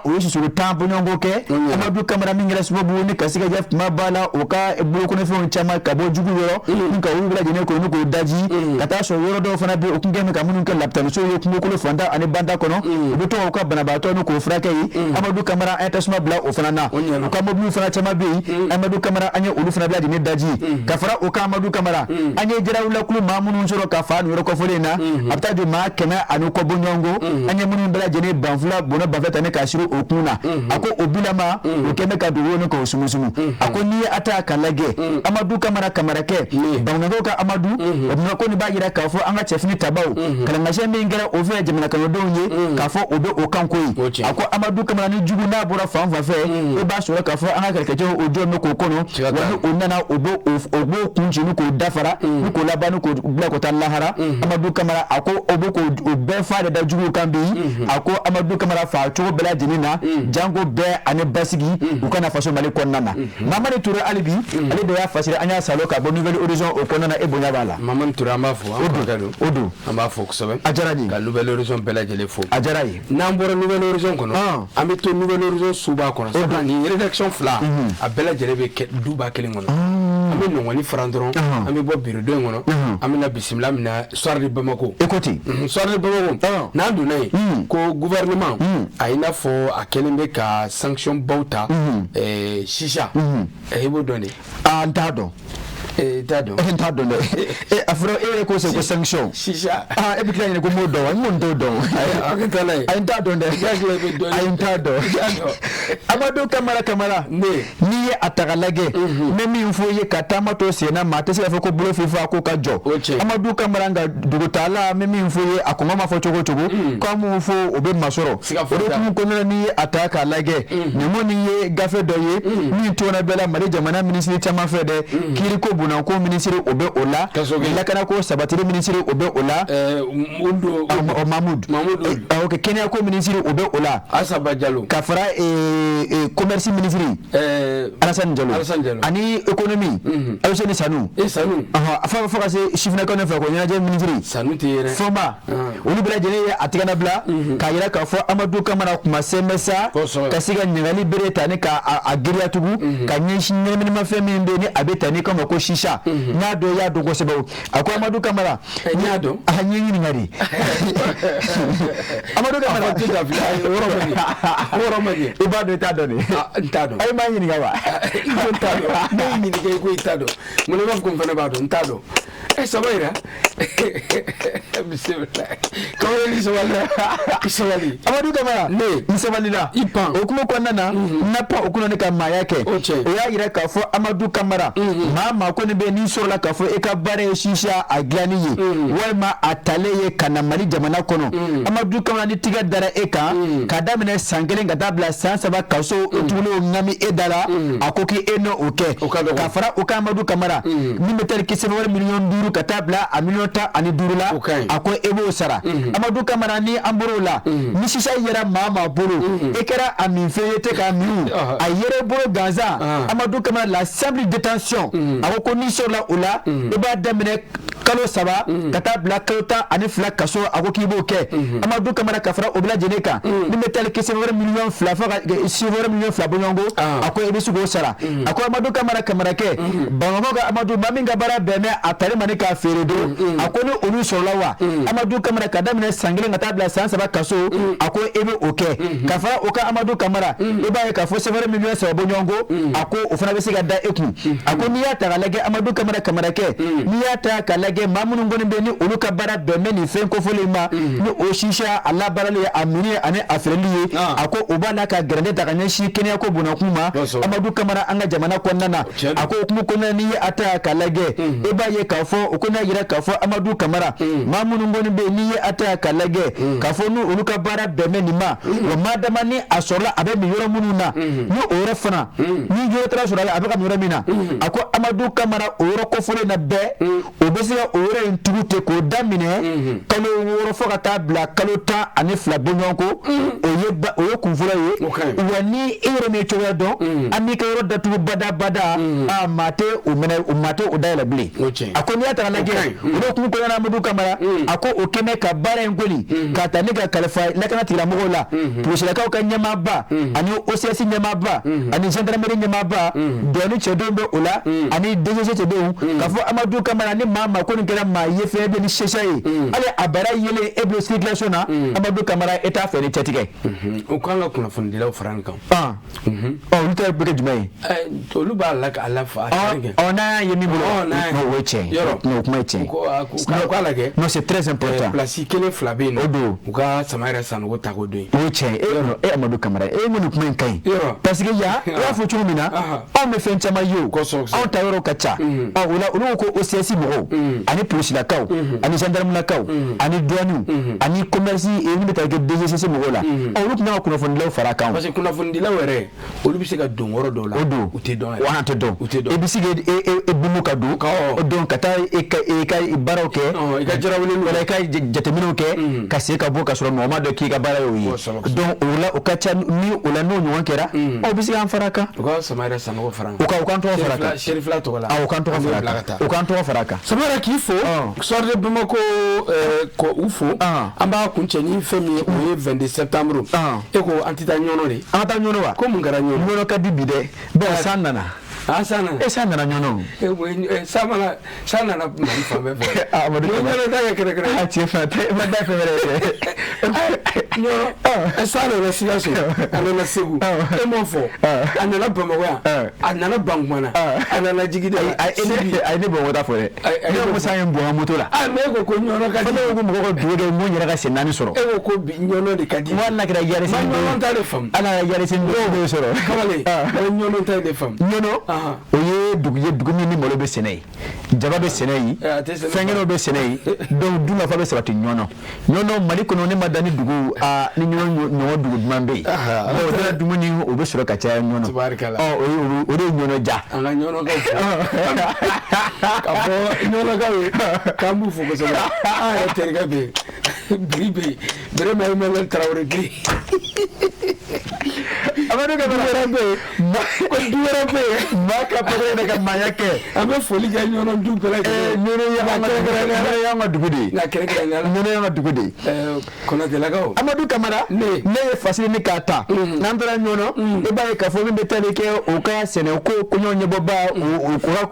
Speaker 2: oyishi suru tambo nyongo ke amadu kamara mingira subabu ni kasika jaf mabala oka ebuluko ne fon chama kabo jugu yoro nka olubla jeni ko nuko daji kata so yoro do fana be okungeme ka munun ke laptano so yo kungo ko fanda ani banda kono buto ko banabato no ko fraka yi amadu kamara aytasma bla o fana na ko mobu fana chama be amadu kamara anya ulu fana bla ni daji kafara o ka amadu kamara anya jirawla kulu mamunun soro ka fa no ko folena abtaju ma kena anu ko bonyongo anya munun bla jene banfula bona bafeta ne ka shiru okuna ako obilama o keme ka duwo no ko sumusumu ako ni ata kalage amadu kamara ke bango ka amadu obna ko ni ba yira ka fo anga chefni tabaw kala ngashe mingera ofe jamana kan donye ka fo obe okankoi ako amadu kamara ni jugu na bora fa fa fe e ba so ka fo anga kalkeje ojo no ko kono wani onana obo kunji no ko dafara no ko labanu ko bla ko talahara amadu kamara ako obo ko obe fa da jugu kan bi ako amadu kamara fa to bela dinina jango be ane basigi ukana fa so mali konnana mamani tura alibi ali da ya fasira anya saloka bo nouvelle horizon o konnana e bonya bala mamani tura ma fo
Speaker 1: odo
Speaker 2: amba fo ko sobe
Speaker 1: ajarani
Speaker 2: ka nouvelle horizon bela jele fo
Speaker 1: ajarayi
Speaker 2: nambora nouvelle horizon kono ambi to nouvelle horizon suba kono so ni rédaction fla a bela jele be duba kelen kono bɛ nɔgɔni faran dɔrɔn an bɛ bɔ bureau dɔ in kɔnɔ an bɛ na bisimila min na soir de Bamako
Speaker 1: écoutez
Speaker 2: soir de Bamako n'an donna yen ko gouvernement a i n'a fɔ a kɛlen bɛ ka sanction baw ta shisha i b'o dɔn de
Speaker 1: an t'a dɔn t'a dɔn dɛ a fɔra e yɛrɛ ko c'est ko sanction
Speaker 2: shisha
Speaker 1: e bɛ tila ɲini ko m'o dɔn wa n ko n t'o dɔn
Speaker 2: a ka taa n'a ye
Speaker 1: a ye n t'a dɔn dɛ a ye n t'a dɔn Amadou Kamara n'i ye a ta ka lajɛ n bɛ min fɔ i ye ka taama to sen na maa tɛ se k'a fɔ ko bolo fifa ko ka jɔ Amadou Kamara nka dugutaala n bɛ min fɔ i ye a kɔngɔ ma fɔ cogo cogo k'an m'o fɔ o bɛ masɔrɔ o de kun kɔnɔna n'i ye a ta k'a lajɛ nin mo nin ye gafe dɔ ye min tɔnɔ bɛɛ la Mali jamana minisiri caman fɛ dɛ kiiriko bunako minisiri o bɛ o la lakanako sabatili minisiri o bɛ o la Mahmoud ok kɛnɛyako minisiri o bɛ o la
Speaker 2: Asaba Jalo
Speaker 1: ka fara commerce minisiri Alassane Diallo ani économie Alassane Sanu fo ka se sifinakaw ne fɛ ko ɲɛnajɛ minisiri
Speaker 2: Sanu tɛ yɛrɛ
Speaker 1: Fɔnba olu bɛɛ lajɛlen ye a tigɛ na bila k'a yira k'a fɔ Amadou Kamara kuma sɛn bɛ sa ka se ka ɲininkali bere ta ni k'a giriya tugun ka ɲɛsin ɲɛnaminimafɛn min bɛ ni a bɛ ta ni kama ko shisha n'a dɔn i y'a dɔn kosɛbɛ a ko Amadou Kamara
Speaker 2: n y'a dɔn
Speaker 1: a ɲɛ ɲininka de Amadou Kamara
Speaker 2: i
Speaker 1: b'a dɔn i t'a dɔn de
Speaker 2: n t'a dɔn
Speaker 1: a ye maa ɲininka wa
Speaker 2: n t'a dɔn ne y'i ɲininka i ko i t'a dɔn mun b'a fɔ ko n fana b'a dɔn n t'a dɔn saba yira bisimila kawale sabali
Speaker 1: Amadou Kamara
Speaker 2: ne
Speaker 1: n sabalila
Speaker 2: i pan
Speaker 1: o kuma kɔnɔna na na pan o kuna ne ka maaya kɛ o y'a yira k'a fɔ Amadou Kamara maa ko ne bɛ n'i sɔrɔla k'a fɔ e ka baara ye shisha a dilanni ye walima a talen ye ka na Mali jamana kɔnɔ Amadou Kamara ni tigɛ dara e kan ka daminɛ san 1 ka taa bila san 3 kaso tugulenw ŋami e da la a ko k'e n'o kɛ ka fara o kan Amadou Kamara min bɛ taa kisɛ wɛrɛ miliyɔn 5 ka taa bila a miliyɔn 15 la a ko e b'o sara Amadou Kamara ni an bɔr'o la ni shisha yɛrɛ maa bolo e kɛra a min fɛn ye tɛ k'a min a yɛrɛ bolo gansan Amadou Kamara la simple détention a ko n'i sɔrɔla o la i b'a daminɛ kalo 3 ka taa bila kalo 12 kaso a ko k'i b'o kɛ Amadou Kamara ka fara o bɛɛ lajɛlen kan min bɛ taa kisɛ wɛrɛ miliyɔn 2 fo ka si wɛrɛ miliyɔn 2 bɔ ɲɔgɔn ko a ko i bɛ se k'o sara a ko Amadou Kamara kamarakɛ Bamakɔ ka Amadou maa min ka baara bɛn bɛ a tali ma ni k'a feere don a ko ni olu sɔrɔla wa Amadou Kamara ka daminɛ san 1 ka taa bila san 3 kaso a ko e bɛ o kɛ ka fara o kan Amadou Kamara i b'a ye k'a fɔ sɛbɛrɛ miliyɔn 3 bɔ ɲɔgɔn ko a ko o fana bɛ se ka da e kun a ko n'i y'a ta ka lajɛ Amadou Kamara kamarakɛ n'i y'a ta ka lajɛ maa minnu kɔni bɛ ni olu ka baara bɛn bɛ nin fɛn kofɔlen ma ni o shisha a labaarali ye a mini ani a feereli ye a ko o b'a la ka gɛrɛndɛ ta ka ɲɛsin kɛnɛyako bunakun ma Amadou Kamara an ka jamana kɔnɔna na a ko hukumu kɔnɔna n'i ye a ta ka lajɛ e b'a ye k'a fɔ o kɔni y'a yira k'a fɔ Amadou Kamara maa minnu kɔni bɛ n'i ye a ta ka lajɛ k'a fɔ ni olu ka baara bɛn bɛ nin ma wa maa dama ni a sɔrɔla a bɛ min yɔrɔ minnu na ni o yɔrɔ fana ni yɔrɔ taara sɔrɔ a la a bɛ ka min yɔrɔ min na a ko Amadou Kamara o yɔrɔ kɔfɔlen na bɛɛ o bɛ se ka o yɔrɔ in tugu ten k'o daminɛ kalo 6 fo ka taa bila kalo 12 bɔ ɲɔgɔn ko o ye kunfɔlɔ ye wa ni e yɛrɛ min ye cogoya dɔn an b'i ka yɔrɔ datugu bada maa tɛ o dayɛlɛ bilen a ko n'i y'a ta ka lajɛ o de kun kɔnɔna Amadou Kamara a ko o kɛmɛ ka baara in koli ka ta ne ka kalifa lakana tigilamɔgɔw la polisilakaw ka ɲɛmaaba ani OCS ɲɛmaaba ani gendarmerie ɲɛmaaba dɔɔni cɛdenw bɛ o la ani DGC cɛdenw k'a fɔ Amadou Kamara ni maa ko nin kɛra maa ye fɛn bɛ ni shisha ye hali a bara yelen e bolo circulation na Amadou Kamara e t'a fɛ ni cɛtigɛ
Speaker 2: o kan ka kunnafonidilaw fara nin kan
Speaker 1: olu ta bɛ kɛ jumɛn ye
Speaker 2: olu b'a la ka ala fa
Speaker 1: n'a ye min bolo o ye tiɲɛ o kuma ye tiɲɛ
Speaker 2: ko a lajɛ
Speaker 1: non c'est très important
Speaker 2: place 1 2 bɛ yen nɔ u ka sama yɛrɛ sanogo ta k'o don yen
Speaker 1: o ye tiɲɛ e Amadou Kamara e mun nin kuma in ka ɲi parce que yan i y'a fɔ cogo min na anw bɛ fɛn caman ye o anw ta yɔrɔ ka ca o la olu ko OCS mɔgɔw ani polisilakaw ani gendarmelakaw ani douaniw ani commerce min bɛ taa kɛ DGCC mɔgɔw la olu tun ka kunnafonidilaw fara kan
Speaker 2: parce que kunnafonidilaw yɛrɛ olu bɛ se ka don yɔrɔ dɔw la u tɛ dɔn
Speaker 1: wa an tɛ dɔn e bɛ se ka e bumu ka don ka taa e ka baaraw kɛ
Speaker 2: i ka jarawele
Speaker 1: wala i ka jateminɛw kɛ ka se ka bɔ ka sɔrɔ mɔgɔ ma dɔn k'i ka baara y'o ye donc o la o ka ca ni o la n'o ɲɔgɔn kɛra aw bɛ se k'an fara kan
Speaker 2: u ka sama yɛrɛ sanogo fara
Speaker 1: u k'an tɔgɔ fara kan
Speaker 2: Serifila tɔgɔ la
Speaker 1: u k'an tɔgɔ fara kan u k'an tɔgɔ fara kan
Speaker 2: Samara k'i fo soir de Bamako ko u fo an b'a kuncɛ ni fɛn min ye o ye 22 septembre e ko an tɛ taa ɲɔnɔ de
Speaker 1: an ka taa ɲɔnɔ wa
Speaker 2: ko mun kɛra ɲɔnɔ
Speaker 1: ka di bi dɛ bon san nana
Speaker 2: Asana.
Speaker 1: Esa na nyono.
Speaker 2: Sama sana na manifa bebe.
Speaker 1: Amadu.
Speaker 2: Nyono da kere kere.
Speaker 1: Ah, chefa, ma da fere.
Speaker 2: Nyono. Asana na siyaso. Anana segu. Emofo. Anana bamawa. Anana bangmana. Anana jigide.
Speaker 1: Ai ne bo wota fore. Ne mo sa yembo moto la.
Speaker 2: Ah, me ko nyono ka.
Speaker 1: Ne ko mo ko duwe mo nyira ka senani soro.
Speaker 2: E ko nyono de kadi.
Speaker 1: Wala kira yare sin.
Speaker 2: Nyono ta le fam.
Speaker 1: Ala yare sin do soro.
Speaker 2: Kamale. Nyono ta le fam.
Speaker 1: Nyono. Oye dugu ni molo be senai. Jaba be senai. Fengelo be senai. Donc duma fa be sabati nyono. Nyono mali ko no ne madani dugu ni nyono dugu mambe. O dara dumu ni o be soro ka cha nyono.
Speaker 2: Tabarakala.
Speaker 1: O de nyono ja.
Speaker 2: Anga nyono ka. Kapo nyono ka kambu fo ko so. Ah, terga be. Bribe. Bere mai mel Traoré gri.
Speaker 1: Amadu ka bere be. Ko duwara be. Ma ka pere daga mayake.
Speaker 2: Ame foli ga nyono du bere.
Speaker 1: Nyono ya ma dugudi.
Speaker 2: Na kere kere na.
Speaker 1: Nyono ya ma dugudi.
Speaker 2: Kona de lagaw.
Speaker 1: Amadu Kamara ne fasili ni kata. Nandra nyono e ba ka fo be tale ke o ka sene ko nyonye boba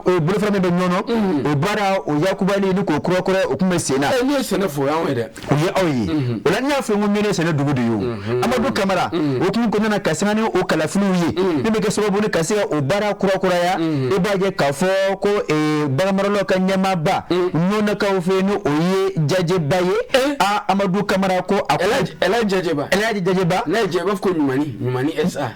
Speaker 1: o bulu fra me be nyono o bara o yakubali ni ko krokro o kuma sena.
Speaker 2: Ni sene fo ya wede.
Speaker 1: O ye oyi. O la nya fo ngomene sene dugudi yo. Amadu Kamara o kuma ko na kasangani o kala fulu yi. Ni be ke sababu ni kasiga o bara krokro ya e ba je ka fo ko baramarolo ka nyama ba nyono ka o fe no o ye jaje baye Amadu Kamara ko
Speaker 2: ela jajeba na jeba ko nyumani SA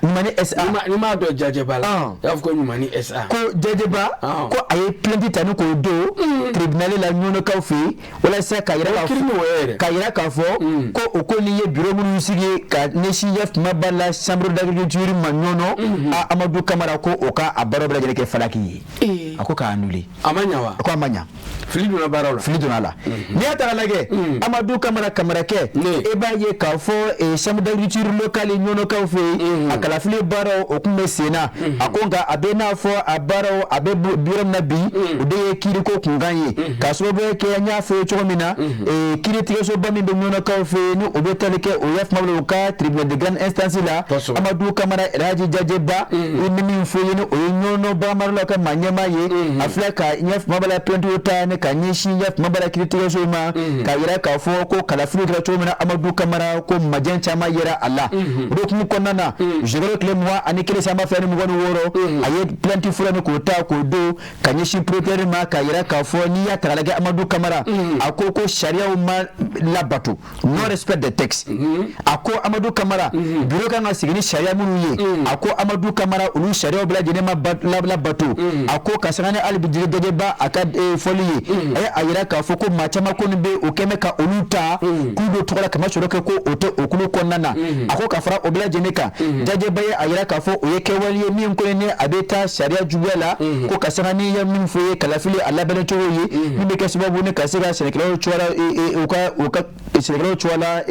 Speaker 2: ni ma do jajeba la ya ko nyumani SA
Speaker 1: ko jajeba ko ay plainte tanu ko do tribunal la nyono ka fi wala sa ka yira ka fo ko o ko ni ye bureau mun sigi ka neshi yef mabala chambre d'agriculture manyono Amadu Kamara ko o ka abaro bla ke falaki ako ka annulé amanya
Speaker 2: filido na barola
Speaker 1: ni atara lage Amadu Kamara ke e ba ye ka fo chambre d'agriculture locale nyono ka fe akala fili baro o kuma sena akonga abena fo abaro abe biram na bi de kiri ko kunganye ka so be ke nya fe chomina kiri tige so ba mi be nyono ka fe ni obetale ke o yef mablo ka tribunal de grande instance la Amadu Kamara raji jajeba ni fo yeno o nyono ba marlo ka manyama ye afrika yef mabala plento ta ne ka nyishi yef mabala kiri tige so ma ka ira ka fo ko kala fili gra chomina Amadu Kamara ko majan chama yera Allah do kuma konana jero kle moi ani kele sama fa ni ngoni woro aye plenty fulani ko ta ko do kanyishi prepare ma ka yira ka fo ni ya taralaga Amadu Kamara akoko sharia ma labatu no respect the text ako Amadu Kamara biro kan asigini sharia munu ye ako Amadu Kamara ulu sharia bla jene ma labatu ako kasangane albijiri gede ba aka foli ye aye ayira ka fo ko machama ko be o keme ka oluta kudo tola kama shoroke ko ote okulu konana ako kafara obla jeneka jaje baye ayira ka fo o yeke wali mi ko ne abeta sharia juwela ko kasangani ya min fo ye kala fili alla bele to ye ni be ke sababu ne kasira senekelo chwala uka senekelo chwala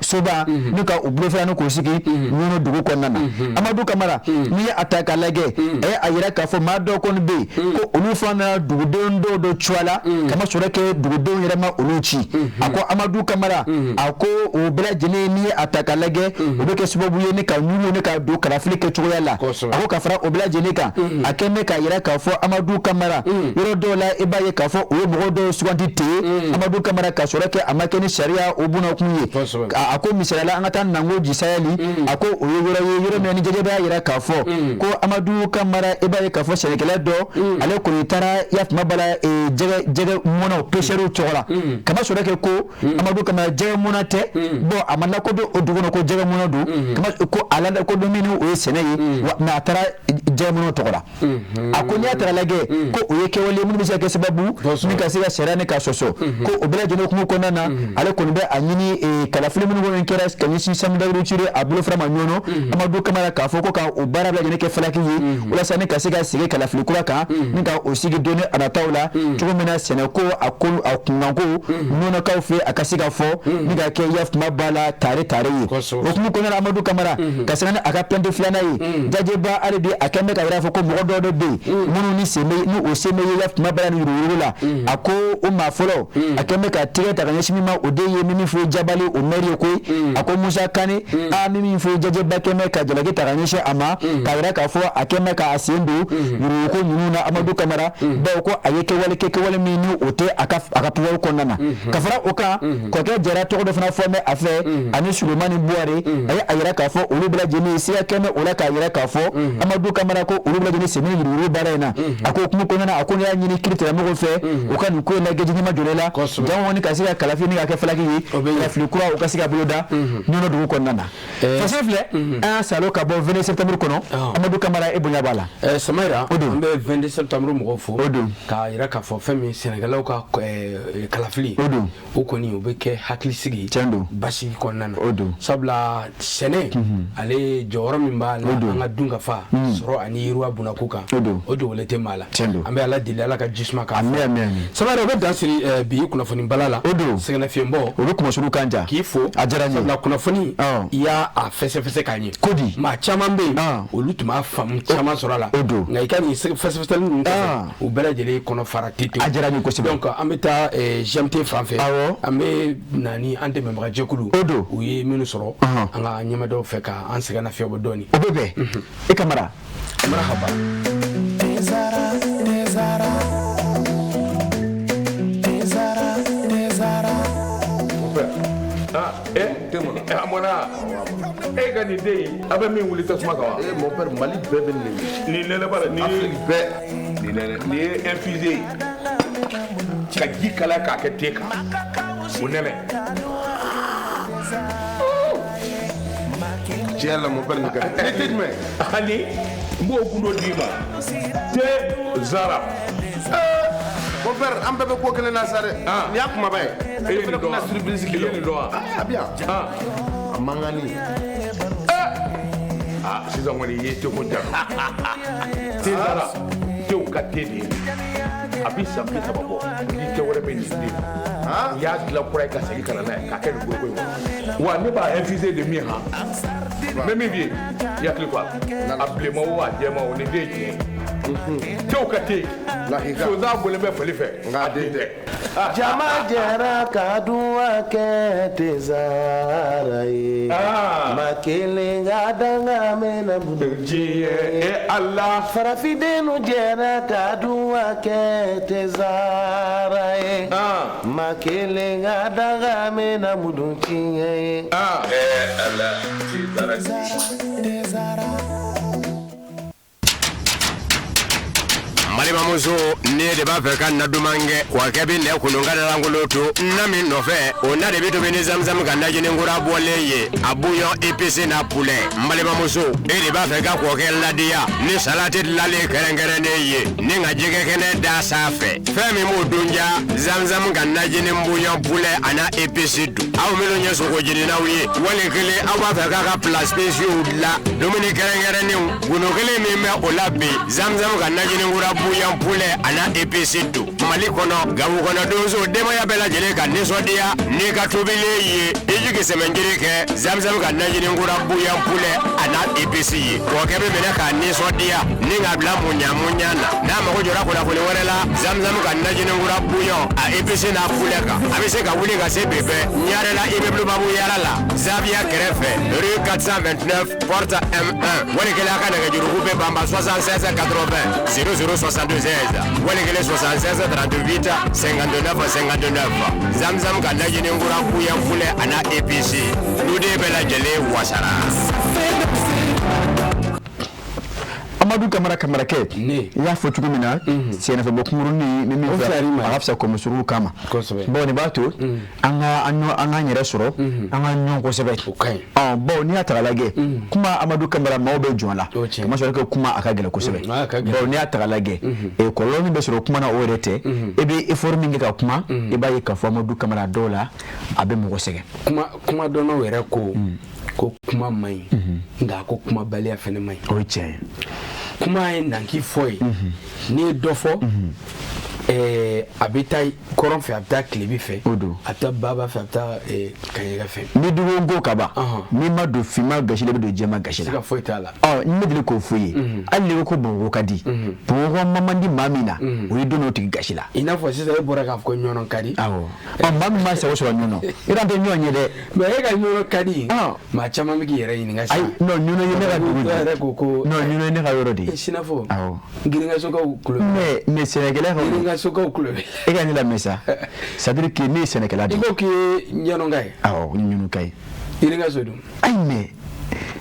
Speaker 1: soba nuka oblo fa no ko siki nyono dugo konana Amadu Kamara ni ataka lage ayira ka fo mado kon be ko olu fa na dugo do chwala kama shoroke dugo yere ma oluchi ako Amadu Kamara ako o bela jene ni ataka lage o be ke sababu ye ne ka nyuru ne ka do kala fili ke choya la ako ka fara o bela jene ka akeme ka yira ka fo Amadu Kamara yoro dola e ba ye ka fo o mo do swantite Amadu Kamara ka shoroke amake ni sharia o buna kunye ako misala angata nango jisayali ako o yoro me ni jeje ba yira ka fo ko Amadu Kamara e ba ye ka fo shenekela do ale ko itara yaf mabala jege mono pesheru chola kama shoroke ko Amadu Kamara jege mona te bo amana ko do odugo ko jege mona do kama ko alanda ko do minu o senayi na tara jege mona to kola akonya tara lage ko o yeke wali mun bisa ke sababu ni ka siga sherane ka soso ko obela jeno ko nana ale ko be anyini kala film mun won kera kan shi sam da ruchire abulo frama nyono Amadu Kamara ka foko ka o bara bla jene ke falaki yi wala sane ka siga sige kala fili kura ka ni ka o sigi doni anataula to mena senako akulu akunango nona ka fe akasiga fo ni ka ke yaf mabala tare yi o kuma ko na Amadu Kamara ka sane aka pende flana yi jaje ba arbi akame ka ira foko mo do be munu ni seme ni o seme yaf mabala ni rurula ako o ma folo akame ka tire ta kan yeshimi ma o de ye min fo jabali o meri ko ako Musa Kane a min fo jaje bakeme ka jalage taranyeshe ama ka ira ka fo akeme ka asendu yuru ko nyuna Amadou Camara ba ko ayeke wale mini ote aka puwa ko nana ka fara o ka ko ke jara to do fana fo me afe ani Sulemani Buare ay ayira ka fo olu bla jeni si akeme ola ka ayira ka fo Amadou Camara ko olu bla jeni semi yuru barena ako kuma ko nana ako ya nyini kirtira mo fe o kan ko na geji ma jolela dan woni ka sika kala fini ka ke falaki ya flikura o ka sika buluda nono du ko nana fasefle un salo ka bo 20 septembre kono Amadou Camara e bonya bala
Speaker 2: Samaira ambe 20 septembre mo fo ka ira ka fo femi Sénégalais ka kalafili o koni o be ke hakli sigi basi ko nana sabla sene ale joro min ba anga dunga fa soro ani ruwa bunakuka odo wolete mala ambe ala dili ala ka jisma ka Samaira be dansiri bi kuna foni balala segena fiembo
Speaker 1: o kuma suru kanja
Speaker 2: kifo sabla kuna foni ya a fese kanyi
Speaker 1: kodi
Speaker 2: ma chama be o lutuma fam chama sorala ngai kan fese o bela jele kono faratite
Speaker 1: ajarani ko sibe
Speaker 2: donc ameta jamte fanfe ambe nani ante memra jekulu o ye minu soro anga nyama do feka an segena fiebo doni
Speaker 1: o bebe e Camara
Speaker 2: marhaba
Speaker 5: Tezara
Speaker 3: amona e ga ni dey abe min wuli tasuma kawa
Speaker 6: mon père Mali bebe
Speaker 3: ni lele bala ni ni infusé ka ji kala ka ke teka unele
Speaker 6: Tiens mon père Nika dites-moi
Speaker 3: ani mbo kundo dima te zara
Speaker 6: mon père am bebe ko kele na sare ni akuma bay
Speaker 3: e ni do
Speaker 6: na surprise kilo
Speaker 3: ni do
Speaker 6: bien mangani
Speaker 3: sisan wani ye te ko dara te zara te ka te ni abi sampi sababo ni te wore be ni ya gila kura ka segi kana na ka ke ni ko wa ne ba infusé de mi ha même bien ya clip appelez moi ou adiema on est bien Tokate
Speaker 6: la higa
Speaker 3: so za gole be felife
Speaker 6: ngadede jama jara kadua ke tezarai makele ngadanga mena
Speaker 3: budji e Allah
Speaker 6: farafidenu jara kadua ke tezarai makele ngadanga mena mudunchi
Speaker 3: Allah
Speaker 4: Malima muso ne de ba fe kan na dumange kwa kebi ne kununga da langoloto na min no fe ona de bitu bini zamzam kan na jini ngura boleye abuyo EPC na poulet malima muso e de ba fe ka ko ke ladia ni salate lale kerengere ne ye ni nga jige kene da safe femi mo dunja zamzam kan na jini mbuyo poulet ana EPC du aw melo nyeso ko jini na wiye wale kele awa fe ka place spécial la domini kerengere ne guno kele mi me olabi zamzam kan na jini ngura buyan poulet ana EPC du mali kono gawu kono dozo dema ya bela jele ka nesodia ni ka tobile ye ejuke semengere ke zamzam ka najini ngura buyan poulet ana EPC ye ko kebe mena ka nesodia ni ngabla munya na ma ko jora ko la kole warela zamzam ka najini ngura buyan a EPC na poulet ka abise ka wuli ka se bebe nyarela ibeblu babu yarala Zavia Krefe rue 429 porte M1 wale kele aka na juru be bamba 76 80 00 62 Walekele 76 38 59 59 Zamzam kanda jini ngura kuya kule ana APC Lude bela jele wasara
Speaker 1: Amadou Camara ke ya fotu mina sena fa bokumuru ni mimi fa afsa ko musuru kama bo ni bato anga nyere soro anga nyon ko sebe bo ni atalage kuma Amadou Camara mawbe jonla kuma so kuma akagela ko sebe bo ni atalage e koloni be soro kuma na orete e be informing ka kuma e ba yika fo Amadou Camara dola abe mo ko sege
Speaker 2: kuma dono were ko kuma mai nga ko kuma bali afene mai
Speaker 1: o che
Speaker 2: kuma nanki foi ni dofo a bɛ taa kɔrɔn fɛ a bɛ taa tilebin fɛ
Speaker 1: o don
Speaker 2: a bɛ taa baba fɛ a bɛ taa kaɲɛga fɛ
Speaker 1: ni dugu ko ka ban n'i ma don finma gasi la i bɛ don jɛma gasi la
Speaker 2: se ka foyi t'a la
Speaker 1: n bɛ deli k'o f'u ye hali n'i ko Bamakɔ ka di Bamakɔ ma man di maa min na o ye don o tigi gasi la
Speaker 2: i n'a fɔ sisan e bɔra k'a fɔ ko ɲɔnɔ ka di
Speaker 1: awɔ maa min b'a sago sɔrɔ ɲɔnɔ i tɛ ɲɔgɔn ye dɛ
Speaker 2: mais e ka ɲɔnɔ ka di maa caman bɛ k'i yɛrɛ ɲininka sisan
Speaker 1: non ɲɔnɔ ye ne ka dugu de
Speaker 2: yɛrɛ ko
Speaker 1: non ɲɔnɔ ye ne ka yɔrɔ de ye
Speaker 2: sinafɔ
Speaker 1: awɔ
Speaker 2: girinkasokaw kulo
Speaker 1: mais sɛnɛkɛla ka
Speaker 2: girinkasokaw kulo bɛ
Speaker 1: e ka ne lamɛn sa c'est à dire que ne ye sɛnɛkɛla de
Speaker 2: i ko k'i ye ɲɔnɔka ye
Speaker 1: awɔ ɲɔnɔ ka ye
Speaker 2: girinkaso dun
Speaker 1: ayi mais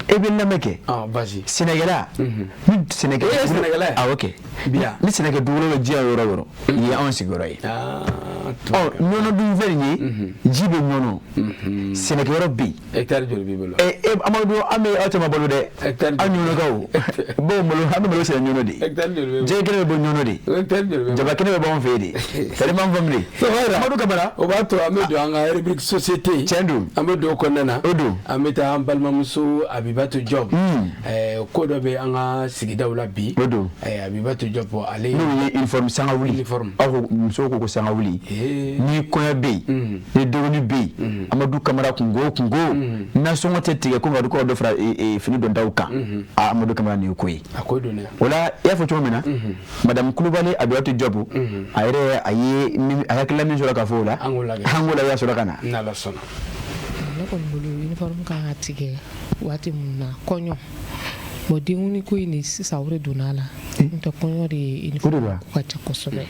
Speaker 1: e bɛ lamɛn kɛ
Speaker 2: basi
Speaker 1: sɛnɛkɛla ni sɛnɛkɛla
Speaker 2: e ye sɛnɛkɛla ye
Speaker 1: awɔ kɛ ni sɛnɛkɛ dugukolo bɛ diɲɛ yɔrɔ o yɔrɔ nin ye anw sigiyɔrɔ ye nɔnɔ dun filɛ nin ye ji bɛ nɔnɔ sɛnɛkɛyɔrɔ bɛ yen
Speaker 2: hectare joli b'i bolo
Speaker 1: Amadu an bɛ aw caman balo dɛ an ɲɔnɔkaw b'o malo an bɛ malo sɛnɛ ɲɔnɔ de jɛgɛ kɛnɛ bɛ bɔ ɲɔnɔ de jaba kɛnɛ bɛ bɔ anw fɛ yen de c'est à dire m'an faamuya Amadu Kamara
Speaker 2: o b'a to an bɛ don an ka rubrique société
Speaker 1: tiɲɛ don
Speaker 2: an bɛ don o kɔnɔna na
Speaker 1: o don
Speaker 2: an bɛ taa an balimamuso Abibatu Job ko dɔ bɛ an ka sigidaw la bi
Speaker 1: o don
Speaker 2: Abibatu Job ale
Speaker 1: n'o ye uniforme sangawuli aw ko musow ko sangawuli ni kɔɲɔ bɛ yen ni dɔgɔnin bɛ yen Amadu Kamara kungo nasɔngɔ tɛ tigɛ ko nka du kɔrɔ dɔ fara fini dɔntaw kan Amadu Kamara nin ye ko ye
Speaker 2: a ko don dɛ
Speaker 1: o la i y'a fɔ cogo min na madame Kulubali Abibatu Job a yɛrɛ a hakilila min sɔrɔ ka fɔ o la an k'o lajɛ y'a sɔrɔ ka na
Speaker 2: n'Ala sɔnna
Speaker 7: ne kɔni bolo uniforme kan ka tigɛ waati min na kɔɲɔ bon denkundi ko in de sisan o de donna a la n'o tɛ kɔɲɔ de ye uniforme ko ka ca kosɛbɛ